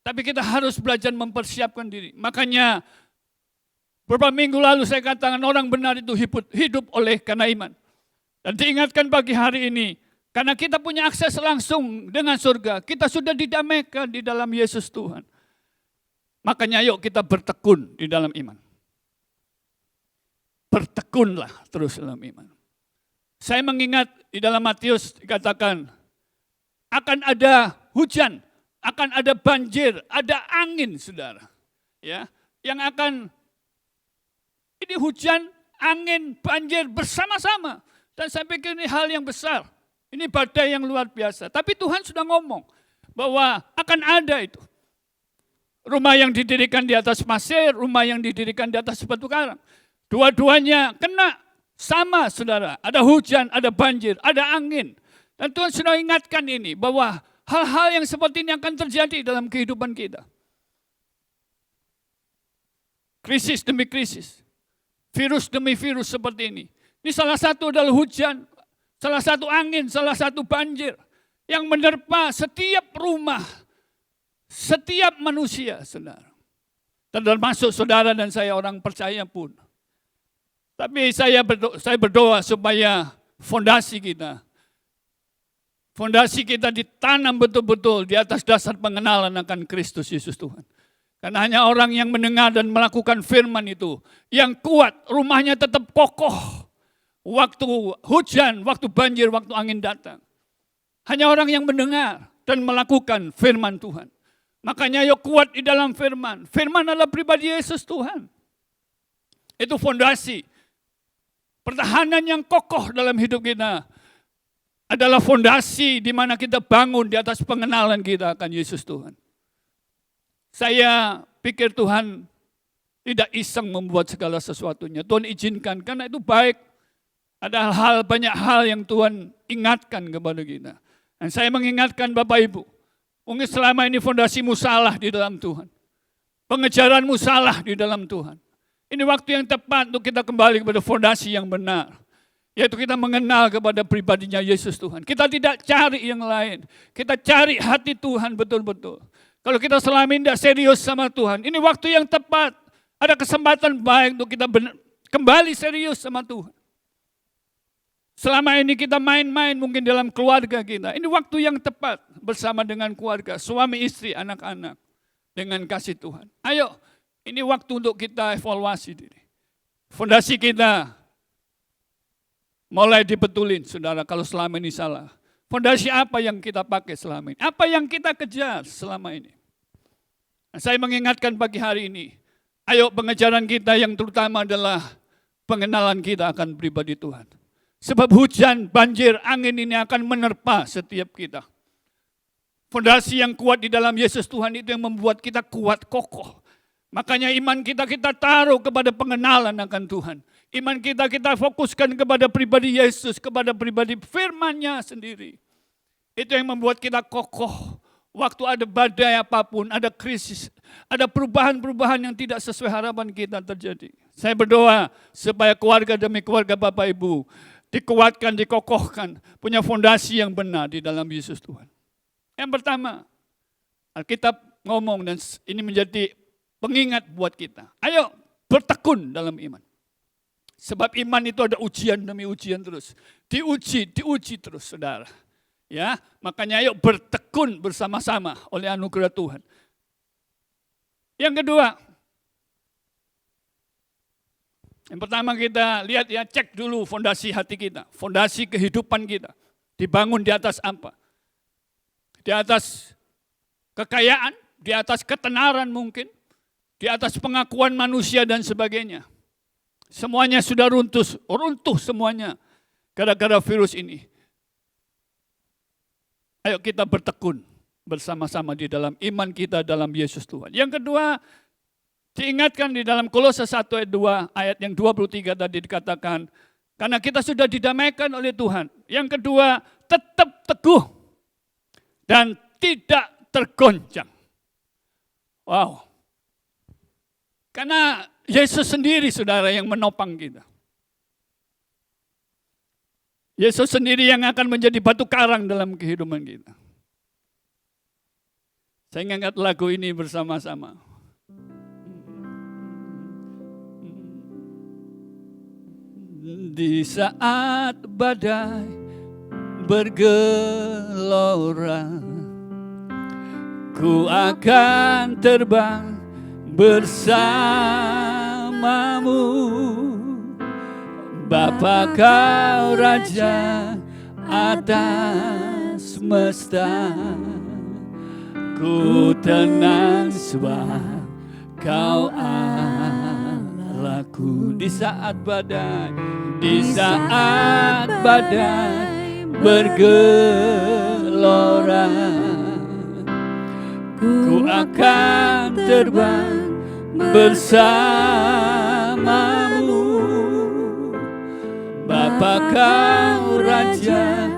Tapi kita harus belajar mempersiapkan diri. Makanya beberapa minggu lalu saya katakan orang benar itu hidup oleh karena iman. Dan diingatkan pagi hari ini, karena kita punya akses langsung dengan surga. Kita sudah didamaikan di dalam Yesus Tuhan. Makanya yuk kita bertekun di dalam iman. Bertekunlah terus dalam iman. Saya mengingat di dalam Matius dikatakan akan ada hujan, akan ada banjir, ada angin, saudara. Ya, yang akan ini hujan, angin, banjir bersama-sama. Dan saya pikir ini hal yang besar. Ini badai yang luar biasa. Tapi Tuhan sudah ngomong bahwa akan ada itu. Rumah yang didirikan di atas pasir, rumah yang didirikan di atas batu karang. Dua-duanya kena. Sama saudara, ada hujan, ada banjir, ada angin. Dan Tuhan sudah ingatkan ini bahwa hal-hal yang seperti ini akan terjadi dalam kehidupan kita. Krisis demi krisis, virus demi virus seperti ini. Ini salah satu adalah hujan, salah satu angin, salah satu banjir yang menerpa setiap rumah, setiap manusia saudara. Termasuk saudara dan saya orang percaya pun. Tapi saya berdoa supaya fondasi kita ditanam betul-betul di atas dasar pengenalan akan Kristus Yesus Tuhan. Karena hanya orang yang mendengar dan melakukan firman itu, yang kuat, rumahnya tetap kokoh. Waktu hujan, waktu banjir, waktu angin datang. Hanya orang yang mendengar dan melakukan firman Tuhan. Makanya yuk kuat di dalam firman. Firman adalah pribadi Yesus Tuhan. Itu fondasi. Pertahanan yang kokoh dalam hidup kita adalah fondasi di mana kita bangun di atas pengenalan kita akan Yesus Tuhan. Saya pikir Tuhan tidak iseng membuat segala sesuatunya. Tuhan izinkan karena itu baik. Ada banyak hal yang Tuhan ingatkan kepada kita. Dan saya mengingatkan Bapak Ibu, mungkin selama ini fondasimu salah di dalam Tuhan. Pengejaranmu salah di dalam Tuhan. Ini waktu yang tepat untuk kita kembali kepada fondasi yang benar. Yaitu kita mengenal kepada pribadinya Yesus Tuhan. Kita tidak cari yang lain. Kita cari hati Tuhan betul-betul. Kalau kita selama ini tidak serius sama Tuhan, ini waktu yang tepat. Ada kesempatan baik untuk kita kembali serius sama Tuhan. Selama ini kita main-main mungkin dalam keluarga kita. Ini waktu yang tepat bersama dengan keluarga, suami, istri, anak-anak. Dengan kasih Tuhan. Ayo, ini waktu untuk kita evaluasi diri. Fondasi kita mulai dibetulin, saudara, kalau selama ini salah. Fondasi apa yang kita pakai selama ini? Apa yang kita kejar selama ini? Nah, saya mengingatkan pagi hari ini, ayo pengejaran kita yang terutama adalah pengenalan kita akan pribadi Tuhan. Sebab hujan, banjir, angin ini akan menerpa setiap kita. Fondasi yang kuat di dalam Yesus Tuhan itu yang membuat kita kuat, kokoh. Makanya iman kita taruh kepada pengenalan akan Tuhan. Iman kita fokuskan kepada pribadi Yesus, kepada pribadi firman-Nya sendiri. Itu yang membuat kita kokoh. Waktu ada badai apapun, ada krisis, ada perubahan-perubahan yang tidak sesuai harapan kita terjadi. Saya berdoa supaya keluarga demi keluarga Bapak Ibu dikuatkan, dikokohkan, punya fondasi yang benar di dalam Yesus Tuhan. Yang pertama, Alkitab ngomong dan ini menjadi pengingat buat kita. Ayo bertekun dalam iman. Sebab iman itu ada ujian demi ujian terus. Diuji terus, saudara. Ya, makanya ayo bertekun bersama-sama oleh anugerah Tuhan. Yang kedua, yang pertama kita lihat ya, cek dulu fondasi hati kita, fondasi kehidupan kita. Dibangun di atas apa? Di atas kekayaan, di atas ketenaran mungkin, di atas pengakuan manusia dan sebagainya. Semuanya sudah runtuh semuanya gara-gara virus ini. Ayo kita bertekun bersama-sama di dalam iman kita dalam Yesus Tuhan. Yang kedua, diingatkan di dalam Kolose 1 ayat 2, ayat yang 23 tadi dikatakan, karena kita sudah didamaikan oleh Tuhan. Yang kedua, tetap teguh dan tidak tergoncang. Wow. Karena Yesus sendiri, saudara, yang menopang kita. Yesus sendiri yang akan menjadi batu karang dalam kehidupan kita. Saya ngangkat lagu ini bersama-sama. Di saat badai bergelora, ku akan terbang bersamamu. Bapa kau Raja atas semesta, ku tenang sebab kau Allahku. Di saat badai bergelora, ku akan terbang bersamamu. Bapa kau Raja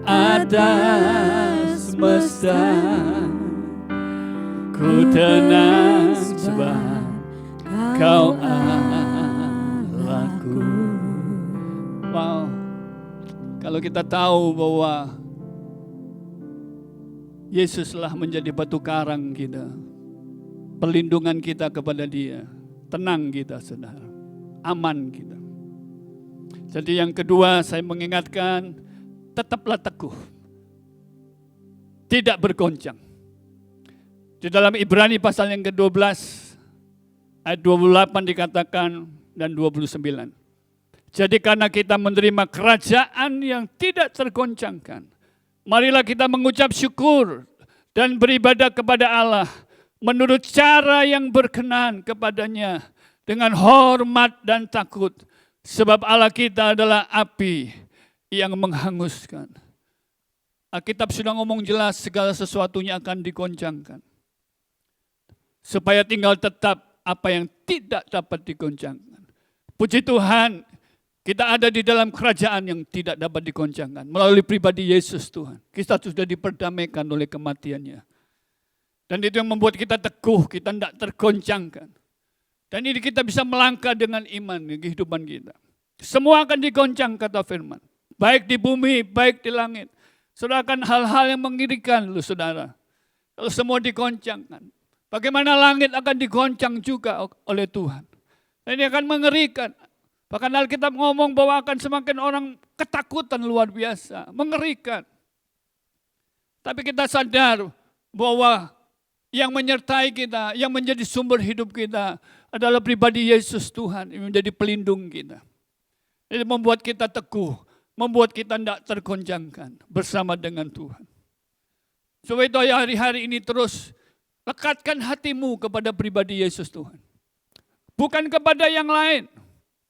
atas semesta, ku tenang sebab kau Allahku. Wow, kalau kita tahu bahwa Yesuslah menjadi batu karang kita, perlindungan kita kepada Dia, tenang kita, saudara, aman kita. Jadi yang kedua saya mengingatkan, tetaplah teguh, tidak bergoncang. Di dalam Ibrani pasal yang ke-12 ayat 28 dikatakan dan 29. Jadi karena kita menerima kerajaan yang tidak tergoncangkan, marilah kita mengucap syukur dan beribadah kepada Allah menurut cara yang berkenan kepadanya dengan hormat dan takut. Sebab Allah kita adalah api yang menghanguskan. Alkitab sudah ngomong jelas segala sesuatunya akan digoncangkan. Supaya tinggal tetap apa yang tidak dapat digoncangkan. Puji Tuhan, kita ada di dalam kerajaan yang tidak dapat digoncangkan. Melalui pribadi Yesus Tuhan. Kita sudah diperdamaikan oleh kematiannya. Dan itu yang membuat kita teguh, kita tidak tergoncangkan. Dan ini kita bisa melangkah dengan iman di kehidupan kita. Semua akan digoncang kata firman. Baik di bumi, baik di langit. Saudara, akan hal-hal yang mengirikan loh saudara. Kalau semua digoncangkan. Bagaimana langit akan digoncang juga oleh Tuhan. Dan ini akan mengerikan. Bahkan Alkitab ngomong bahwa akan semakin orang ketakutan luar biasa. Mengerikan. Tapi kita sadar bahwa yang menyertai kita, yang menjadi sumber hidup kita adalah pribadi Yesus Tuhan yang menjadi pelindung kita. Ini membuat kita teguh, membuat kita tidak tergoncangkan bersama dengan Tuhan. Supaya itu hari-hari ini terus lekatkan hatimu kepada pribadi Yesus Tuhan. Bukan kepada yang lain.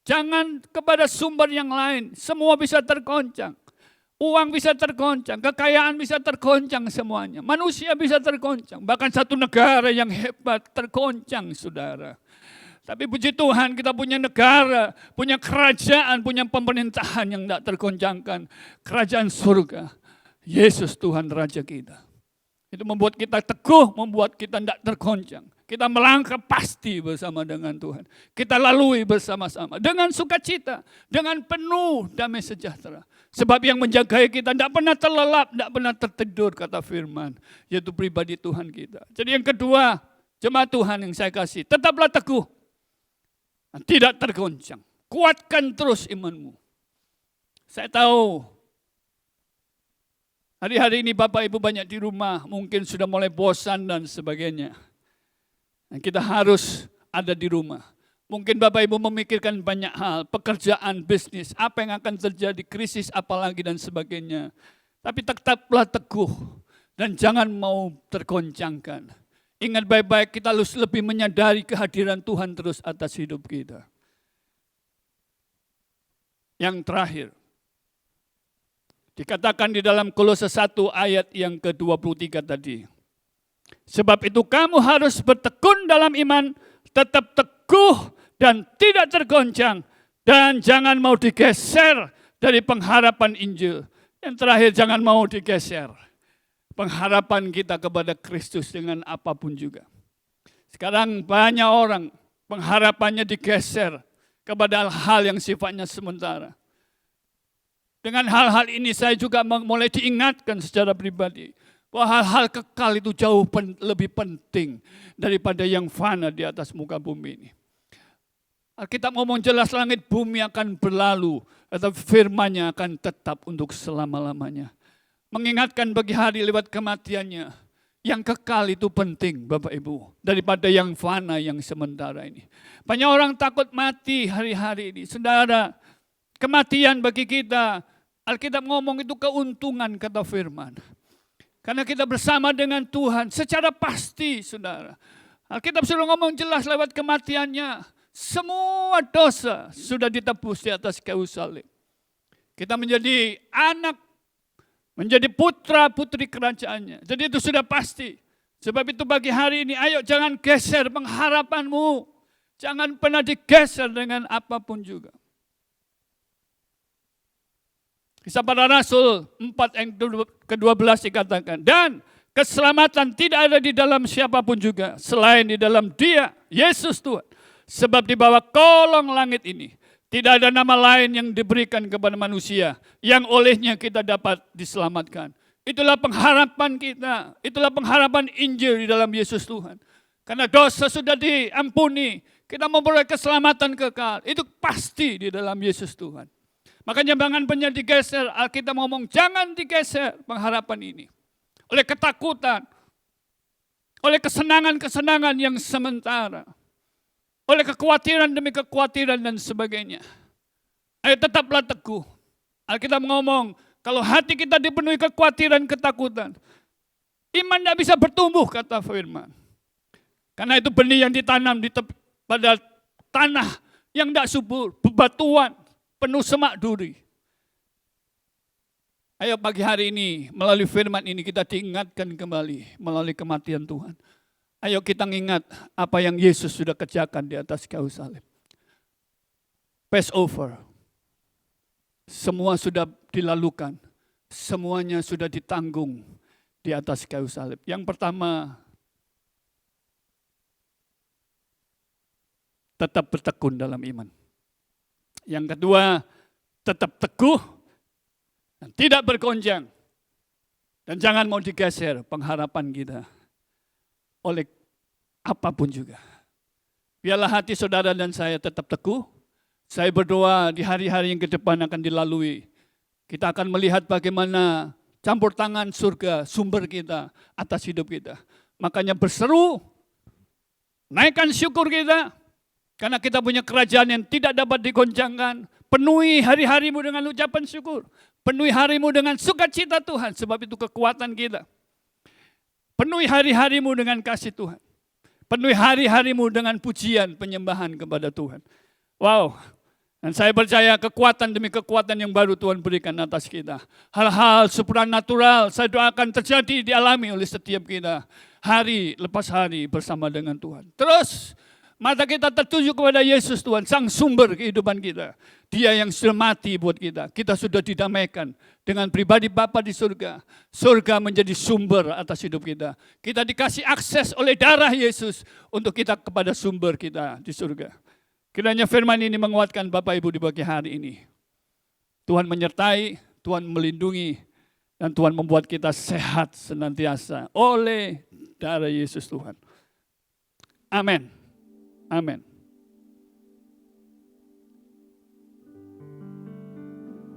Jangan kepada sumber yang lain. Semua bisa tergoncang. Uang bisa tergoncang, kekayaan bisa tergoncang semuanya. Manusia bisa tergoncang. Bahkan satu negara yang hebat tergoncang, saudara. Tapi puji Tuhan kita punya negara, punya kerajaan, punya pemerintahan yang tidak tergoncangkan. Kerajaan surga. Yesus Tuhan Raja kita. Itu membuat kita teguh, membuat kita tidak tergoncang. Kita melangkah pasti bersama dengan Tuhan. Kita lalui bersama-sama dengan sukacita, dengan penuh damai sejahtera. Sebab yang menjagai kita tidak pernah terlelap, tidak pernah tertidur kata firman. Yaitu pribadi Tuhan kita. Jadi yang kedua, jemaat Tuhan yang saya kasih, tetaplah teguh. Tidak tergoncang. Kuatkan terus imanmu. Saya tahu hari-hari ini Bapak Ibu banyak di rumah, mungkin sudah mulai bosan dan sebagainya. Dan kita harus ada di rumah. Mungkin Bapak Ibu memikirkan banyak hal, pekerjaan, bisnis, apa yang akan terjadi, krisis apalagi dan sebagainya. Tapi tetaplah teguh dan jangan mau tergoncangkan. Ingat baik-baik, kita harus lebih menyadari kehadiran Tuhan terus atas hidup kita. Yang terakhir, dikatakan di dalam Kolose 1 ayat yang ke-23 tadi. Sebab itu kamu harus bertekun dalam iman, tetap teguh dan tidak tergoncang. Dan jangan mau digeser dari pengharapan Injil. Yang terakhir, jangan mau digeser pengharapan kita kepada Kristus dengan apapun juga. Sekarang banyak orang pengharapannya digeser kepada hal yang sifatnya sementara. Dengan hal-hal ini saya juga mulai diingatkan secara pribadi. Bahwa hal-hal kekal itu jauh lebih penting daripada yang fana di atas muka bumi ini. Alkitab ngomong jelas langit bumi akan berlalu, tetapi firman-Nya akan tetap untuk selama-lamanya. Mengingatkan bagi hari lewat kematiannya, yang kekal itu penting Bapak Ibu, daripada yang fana yang sementara ini. Banyak orang takut mati hari-hari ini. Saudara, kematian bagi kita, Alkitab ngomong itu keuntungan kata firman. Karena kita bersama dengan Tuhan secara pasti, saudara. Alkitab sudah ngomong jelas lewat kematiannya. Semua dosa sudah ditebus di atas kayu salib. Kita menjadi anak, menjadi putra putri kerajaannya. Jadi itu sudah pasti. Sebab itu bagi hari ini, ayo jangan geser pengharapanmu. Jangan pernah digeser dengan apapun juga. Kisah para Rasul 4 yang ke-12 dikatakan. Dan keselamatan tidak ada di dalam siapapun juga. Selain di dalam Dia, Yesus Tuhan. Sebab di bawah kolong langit ini tidak ada nama lain yang diberikan kepada manusia. Yang olehnya kita dapat diselamatkan. Itulah pengharapan kita. Itulah pengharapan Injil di dalam Yesus Tuhan. Karena dosa sudah diampuni. Kita memperoleh keselamatan kekal. Itu pasti di dalam Yesus Tuhan. Makanya jangan pernah digeser. Alkitab ngomong jangan digeser pengharapan ini. Oleh ketakutan. Oleh kesenangan-kesenangan yang sementara. Oleh kekhawatiran demi kekhawatiran dan sebagainya. Ayo tetaplah teguh. Alkitab ngomong kalau hati kita dipenuhi kekhawatiran, ketakutan. Iman tidak bisa bertumbuh kata firman. Karena itu benih yang ditanam pada tanah yang tidak subur, bebatuan, penuh semak duri. Ayo pagi hari ini, melalui firman ini kita diingatkan kembali melalui kematian Tuhan. Ayo kita ingat apa yang Yesus sudah kerjakan di atas kayu salib. Passover. Semua sudah dilalukan. Semuanya sudah ditanggung di atas kayu salib. Yang pertama, tetap bertekun dalam iman. Yang kedua, tetap teguh dan tidak bergonjang. Dan jangan mau digeser pengharapan kita oleh apapun juga. Biarlah hati saudara dan saya tetap teguh. Saya berdoa di hari-hari yang ke depan akan dilalui. Kita akan melihat bagaimana campur tangan surga, sumber kita atas hidup kita. Makanya berseru, naikkan syukur kita. Karena kita punya kerajaan yang tidak dapat digoncangkan. Penuhi hari-harimu dengan ucapan syukur. Penuhi harimu dengan sukacita Tuhan. Sebab itu kekuatan kita. Penuhi hari-harimu dengan kasih Tuhan. Penuhi hari-harimu dengan pujian, penyembahan kepada Tuhan. Wow. Dan saya percaya kekuatan demi kekuatan yang baru Tuhan berikan atas kita. Hal-hal supranatural saya doakan terjadi, dialami oleh setiap kita. Hari lepas hari bersama dengan Tuhan. Terus mata kita tertuju kepada Yesus Tuhan, sang sumber kehidupan kita. Dia yang sudah mati buat kita. Kita sudah didamaikan dengan pribadi Bapa di surga. Surga menjadi sumber atas hidup kita. Kita dikasih akses oleh darah Yesus untuk kita kepada sumber kita di surga. Kiranya firman ini menguatkan Bapak Ibu di pagi hari ini. Tuhan menyertai, Tuhan melindungi, dan Tuhan membuat kita sehat senantiasa oleh darah Yesus Tuhan. Amin. Amin.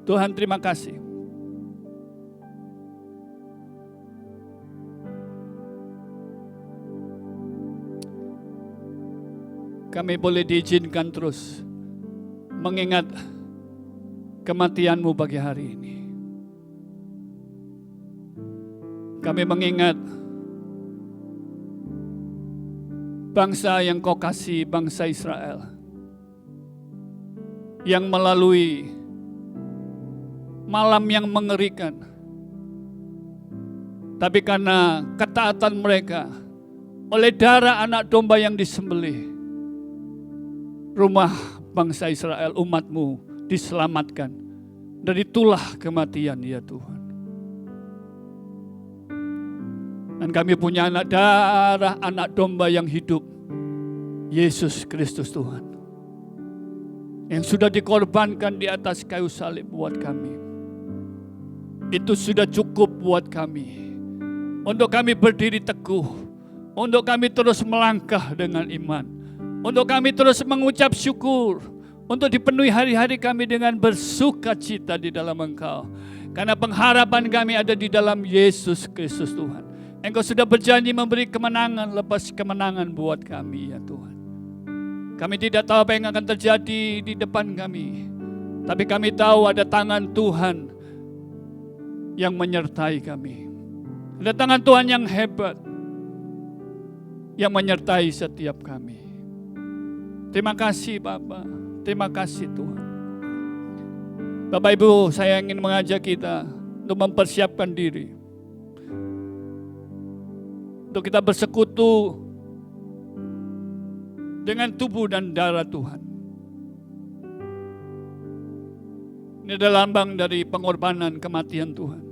Tuhan terima kasih. Kami boleh diizinkan terus mengingat kematian-Mu pagi hari ini. Kami mengingat bangsa yang Kau kasih, bangsa Israel, yang melalui malam yang mengerikan, tapi karena ketaatan mereka oleh darah anak domba yang disembelih, rumah bangsa Israel, umat-Mu diselamatkan dari tulah kematian ya Tuhan. Dan kami punya anak darah, anak domba yang hidup, Yesus Kristus Tuhan, yang sudah dikorbankan di atas kayu salib buat kami. Itu sudah cukup buat kami, untuk kami berdiri teguh, untuk kami terus melangkah dengan iman, untuk kami terus mengucap syukur, untuk dipenuhi hari-hari kami dengan bersukacita di dalam Engkau. Karena pengharapan kami ada di dalam Yesus Kristus Tuhan. Engkau sudah berjanji memberi kemenangan lepas kemenangan buat kami ya Tuhan. Kami tidak tahu apa yang akan terjadi di depan kami, tapi kami tahu ada tangan Tuhan yang menyertai kami. Ada tangan Tuhan yang hebat yang menyertai setiap kami. Terima kasih Bapa, terima kasih Tuhan. Bapak Ibu, saya ingin mengajak kita untuk mempersiapkan diri, untuk kita bersekutu dengan tubuh dan darah Tuhan. Ini adalah lambang dari pengorbanan kematian Tuhan.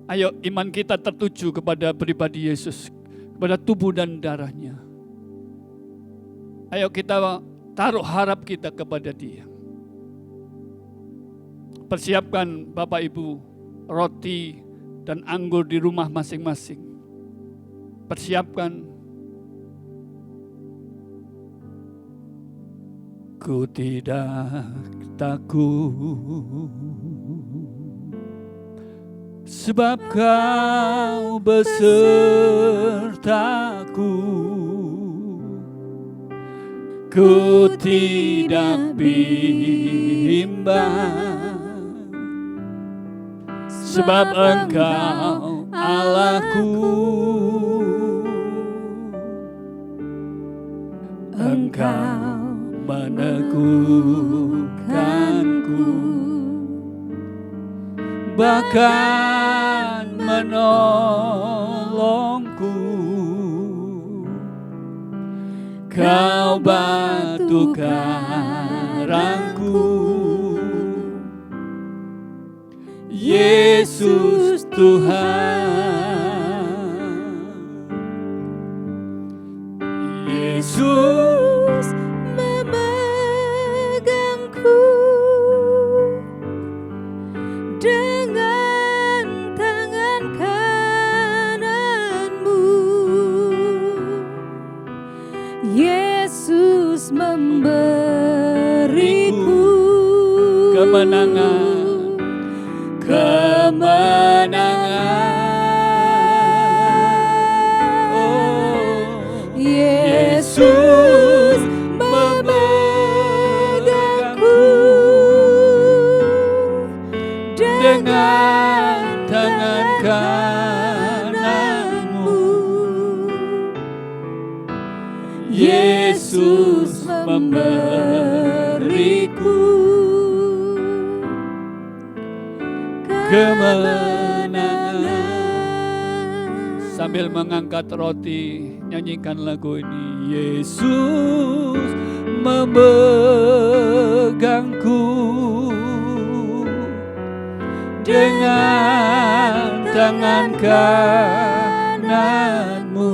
Ayo iman kita tertuju kepada pribadi Yesus, kepada tubuh dan darahnya. Ayo kita taruh harap kita kepada Dia. Persiapkan Bapak Ibu roti dan anggur di rumah masing-masing. Persiapkan. Ku tidak takut, sebab Kau besertaku. Ku tidak bimbang, sebab Engkau Allahku. melakukanku, bahkan menolongku. Kau batu karangku, Yesus Tuhan. Yesus memegangku dengan tangan kananmu. Yesus memberiku kemenangan, Yesus memegangku dengan tangan kananmu. Yesus memberiku kemenangan. Sambil mengangkat roti, nyanyikan lagu ini. Yesus memegangku dengan tangan kananmu.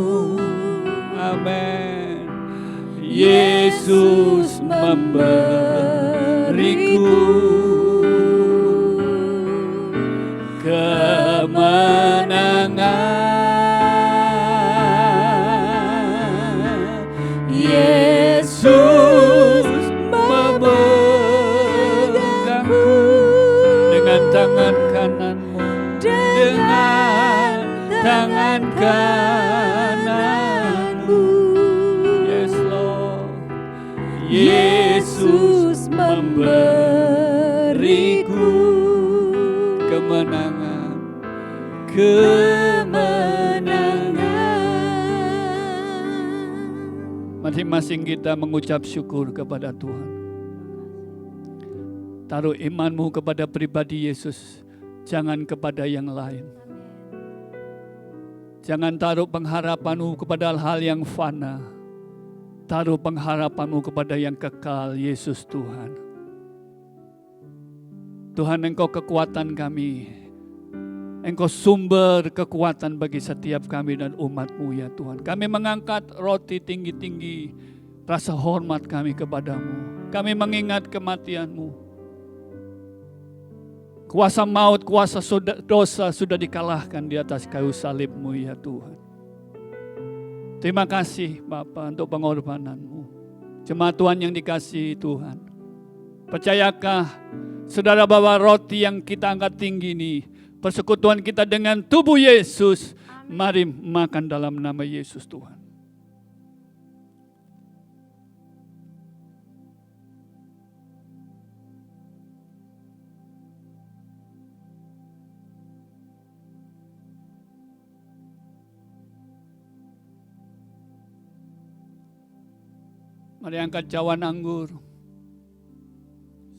Amin. Yesus memberiku kemenangan. Yesus memegangku dengan tangan kananmu, dengan tangan kananmu. Yes Lord. Yesus memberiku kemenangan, masing-masing kita mengucap syukur kepada Tuhan. Taruh imanmu kepada pribadi Yesus, jangan kepada yang lain. Jangan taruh pengharapanmu kepada hal yang fana. Taruh pengharapanmu kepada yang kekal, Yesus Tuhan. Tuhan, Engkau kekuatan kami. Engkau sumber kekuatan bagi setiap kami dan umat-Mu ya Tuhan. Kami mengangkat roti tinggi-tinggi, rasa hormat kami kepadamu. Kami mengingat kematian-Mu. Kuasa maut, kuasa dosa sudah dikalahkan di atas kayu salib-Mu ya Tuhan. Terima kasih Bapa untuk pengorbanan-Mu. Jemaat Tuhan yang dikasihi Tuhan. Percayakah saudara bahwa roti yang kita angkat tinggi ini, persekutuan kita dengan tubuh Yesus. Mari makan dalam nama Yesus Tuhan. Mari angkat cawan anggur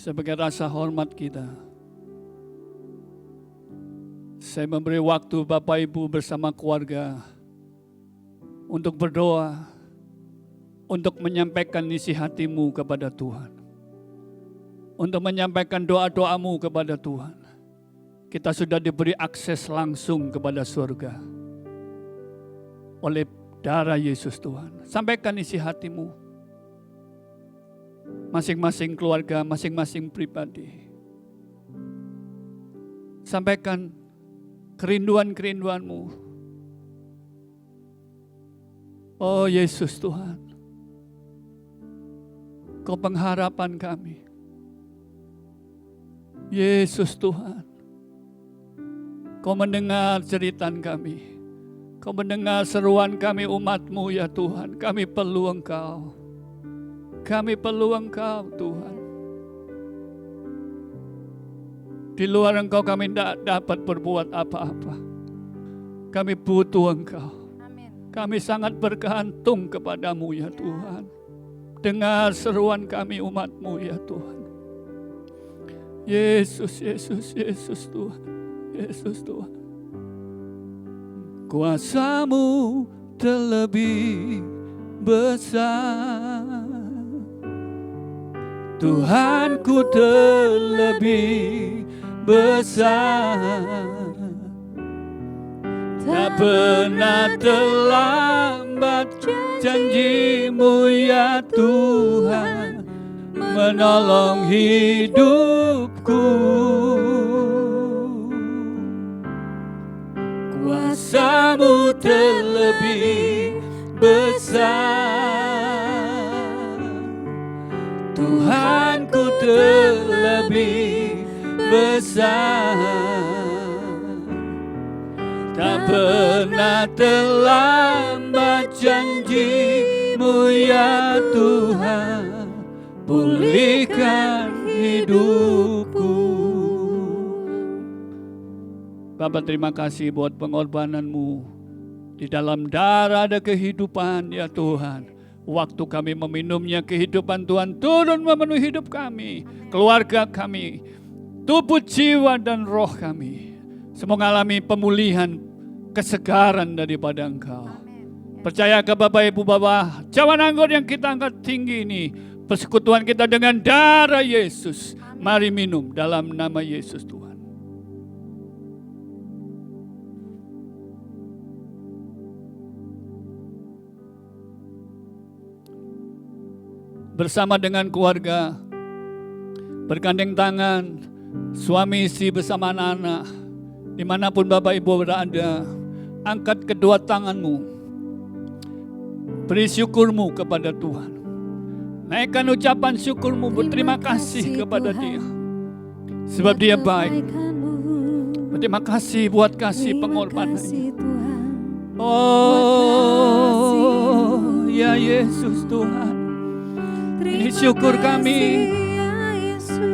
sebagai rasa hormat kita. Saya memberi waktu Bapak Ibu bersama keluarga untuk berdoa, untuk menyampaikan isi hatimu kepada Tuhan, untuk menyampaikan doa-doamu kepada Tuhan. Kita sudah diberi akses langsung kepada surga oleh darah Yesus Tuhan. Sampaikan isi hatimu, masing-masing keluarga, masing-masing pribadi. Sampaikan kerinduan-kerinduanmu. Oh Yesus Tuhan, Kau pengharapan kami. Yesus Tuhan, Kau mendengar jeritan kami. Kau mendengar seruan kami umat-Mu ya Tuhan. Kami perlu Engkau. Kami perlu Engkau Tuhan. Di luar Engkau kami tidak dapat berbuat apa-apa. Kami butuh Engkau. Amin. Kami sangat bergantung kepadamu ya Tuhan. Dengar seruan kami umat-Mu ya Tuhan. Yesus, Yesus, Yesus Tuhan. Yesus Tuhan. Kuasa-Mu terlebih besar. Tuhanku terlebih besar. Tak pernah terlambat janji-Mu ya Tuhan, menolong hidupku. Kuasa-Mu terlebih besar. Tuhanku terlebih besar. Tak pernah terlambat janji-Mu ya Tuhan, pulihkan hidupku. Bapa, terima kasih buat pengorbanan-Mu. Di dalam darah ada kehidupan ya Tuhan. Waktu kami meminumnya, kehidupan Tuhan turun memenuhi hidup kami, keluarga kami, tubuh, jiwa, dan roh kami. Semua mengalami pemulihan, kesegaran daripada Engkau. Percaya ke Bapak Ibu Bapak, cawan anggur yang kita angkat tinggi ini, persekutuan kita dengan darah Yesus. Mari minum dalam nama Yesus Tuhan. Bersama dengan keluarga, bergandeng tangan, suami istri bersama anak-anak, dimanapun Bapak Ibu berada, angkat kedua tanganmu, beri syukurmu kepada Tuhan. Naikkan ucapan syukurmu, berterima kasih kepada Dia, sebab Dia baik. Berterima kasih buat kasih pengorbanannya. Oh ya Yesus Tuhan, ini syukur kami,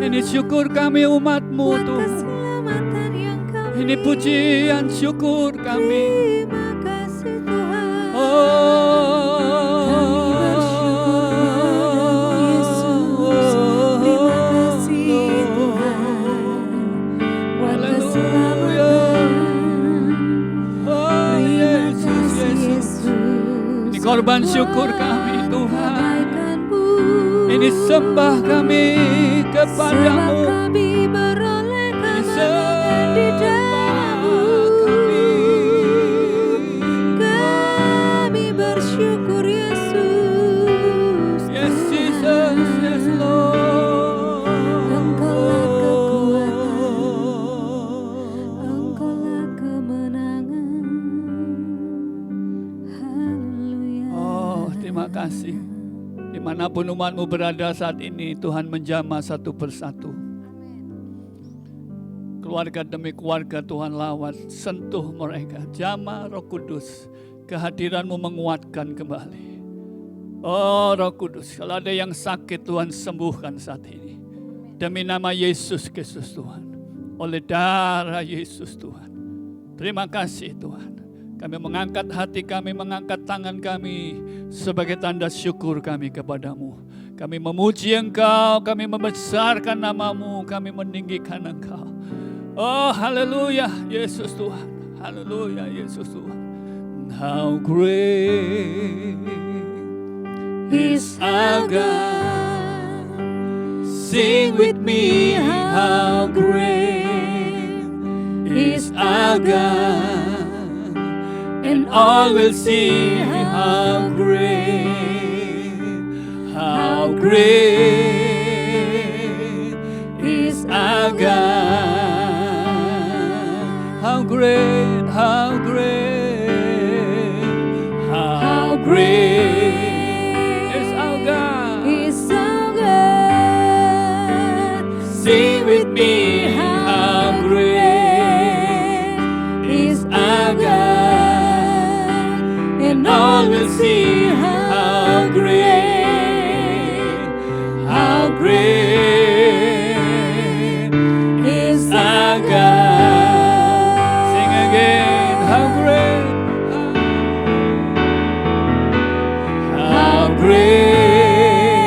ini syukur kami umat-Mu Tuhan. Ini pujian syukur kami. Ini korban syukur kami Tuhan. Ini sembah kami kepadamu. Ini sembah kami. Kami bersyukur Yesus. Yes Jesus, yes Lord. Engkaulah kekuatan, Engkaulah kemenangan. Haleluya. Oh, terima kasih. Dimanapun umat-Mu berada saat ini, Tuhan menjamah satu persatu. Keluarga demi keluarga Tuhan lawat, sentuh mereka. Jamah Roh Kudus, kehadiran-Mu menguatkan kembali. Oh Roh Kudus, kalau ada yang sakit Tuhan sembuhkan saat ini. Demi nama Yesus Kristus Tuhan. Oleh darah Yesus Tuhan. Terima kasih Tuhan. Kami mengangkat hati kami, mengangkat tangan kami sebagai tanda syukur kami kepadamu. Kami memuji Engkau, kami membesarkan nama-Mu, kami meninggikan Engkau. Oh haleluya Yesus Tuhan, haleluya Yesus Tuhan. How great is our God. Sing with me, how great is our God. And all will see how great is our God. How great, how great, how great is our God. Sing with me, how great is our God. And all will see how great is our God. Sing again, how great is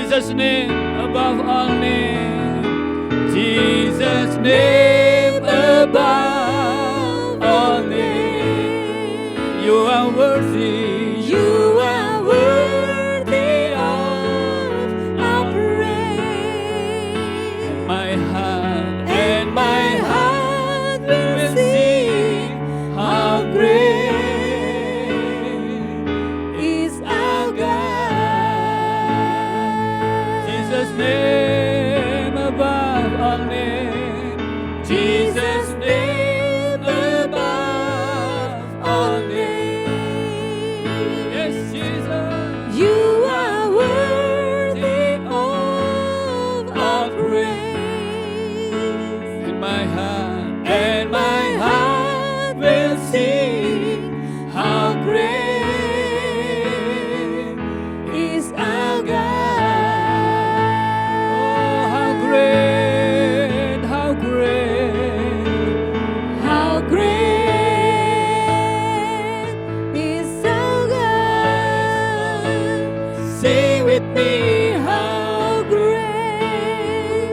Jesus' name above all name. Jesus' name above all name. You are worthy. You are worthy of our praise. My heart And my heart will sing how great is our God. Jesus' name above all name. Jesus' name above all name. Yes, Jesus. You are worthy of our praise. And my And my heart will sing how great is our God. Oh, how great, how great. How great is our God. Say with me, how great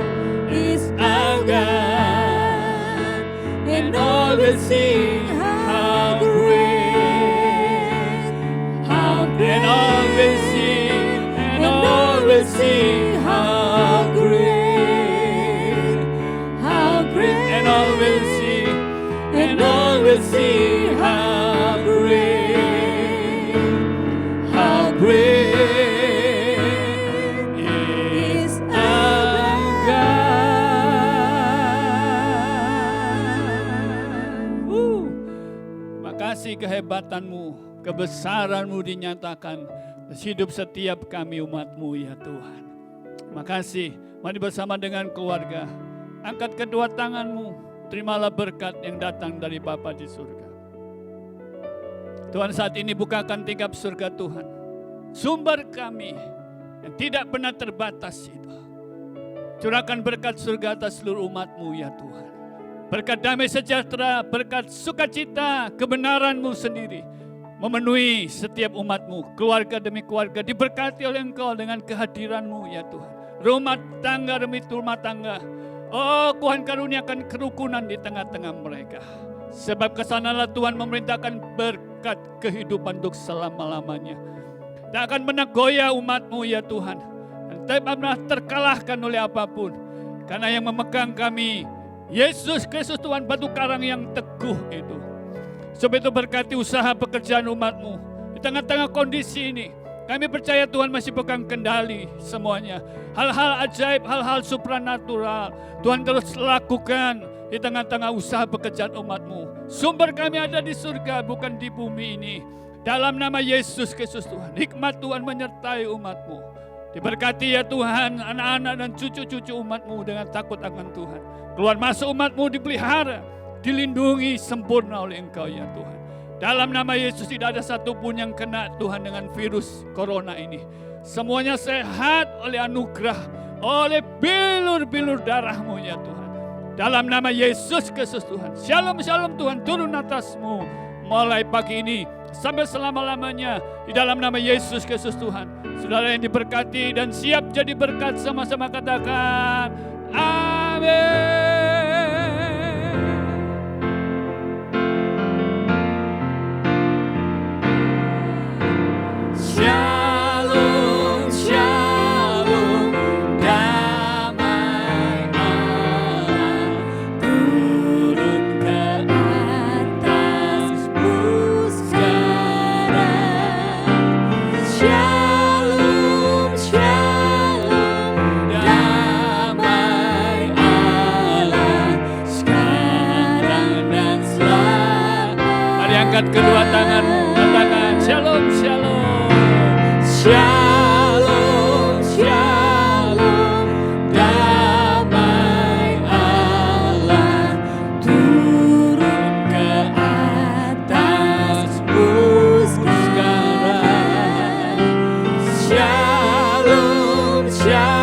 is our God. And all will sing, how great, how great. And all will sing, And all will sing, how great, how great. and all will sing, And all will sing, how great, how great is our God. Makasih kehebatanmu, kebesaranmu dinyatakan hidup setiap kami umatmu ya Tuhan. Makasih, mari bersama dengan keluarga, angkat kedua tanganmu, terimalah berkat yang datang dari Bapa di surga. Tuhan, saat ini bukakan tingkap surga Tuhan, sumber kami yang tidak pernah terbatas itu. Curahkan berkat surga atas seluruh umatmu ya Tuhan. Berkat damai sejahtera, berkat sukacita, kebenaran-Mu sendiri memenuhi setiap umat-Mu, keluarga demi keluarga, diberkati oleh Engkau dengan kehadiran-Mu ya Tuhan. Rumah tangga demi rumah tangga, oh Tuhan karuniakan kerukunan di tengah-tengah mereka. Sebab kesanalah Tuhan memerintahkan berkat kehidupan untuk selama-lamanya. Tak akan pernah goyah umat-Mu ya Tuhan, dan tak pernah terkalahkan oleh apapun. Karena yang memegang kami, Yesus Kristus Tuhan, batu karang yang teguh itu. Sebab itu berkati usaha pekerjaan umat-Mu. Di tengah-tengah kondisi ini, kami percaya Tuhan masih pegang kendali semuanya. Hal-hal ajaib, hal-hal supranatural, Tuhan terus lakukan di tengah-tengah usaha pekerjaan umat-Mu. Sumber kami ada di surga, bukan di bumi ini. Dalam nama Yesus Kristus Tuhan, hikmat Tuhan menyertai umat-Mu. Diberkati ya Tuhan, anak-anak dan cucu-cucu umat-Mu dengan takut akan Tuhan. Keluar masuk umat-Mu dipelihara, dilindungi sempurna oleh Engkau ya Tuhan. Dalam nama Yesus tidak ada satupun yang kena Tuhan dengan virus corona ini. Semuanya sehat oleh anugerah, oleh bilur-bilur darah-Mu ya Tuhan. Dalam nama Yesus Kristus Tuhan. Shalom, shalom Tuhan turun atas-Mu mulai pagi ini sampai selama-lamanya di dalam nama Yesus Kristus Tuhan. Saudara yang diberkati dan siap jadi berkat, sama-sama katakan amin. Shalom, shalom, damai Allah turun ke atasmu sekarang. Shalom, shalom, damai Allah sekarang dan selalu. Mari angkat kedua tanganmu, katakan shalom, shalom. Shalom, shalom, damai Allah turun ke atasmu sekarang. Shalom, shalom.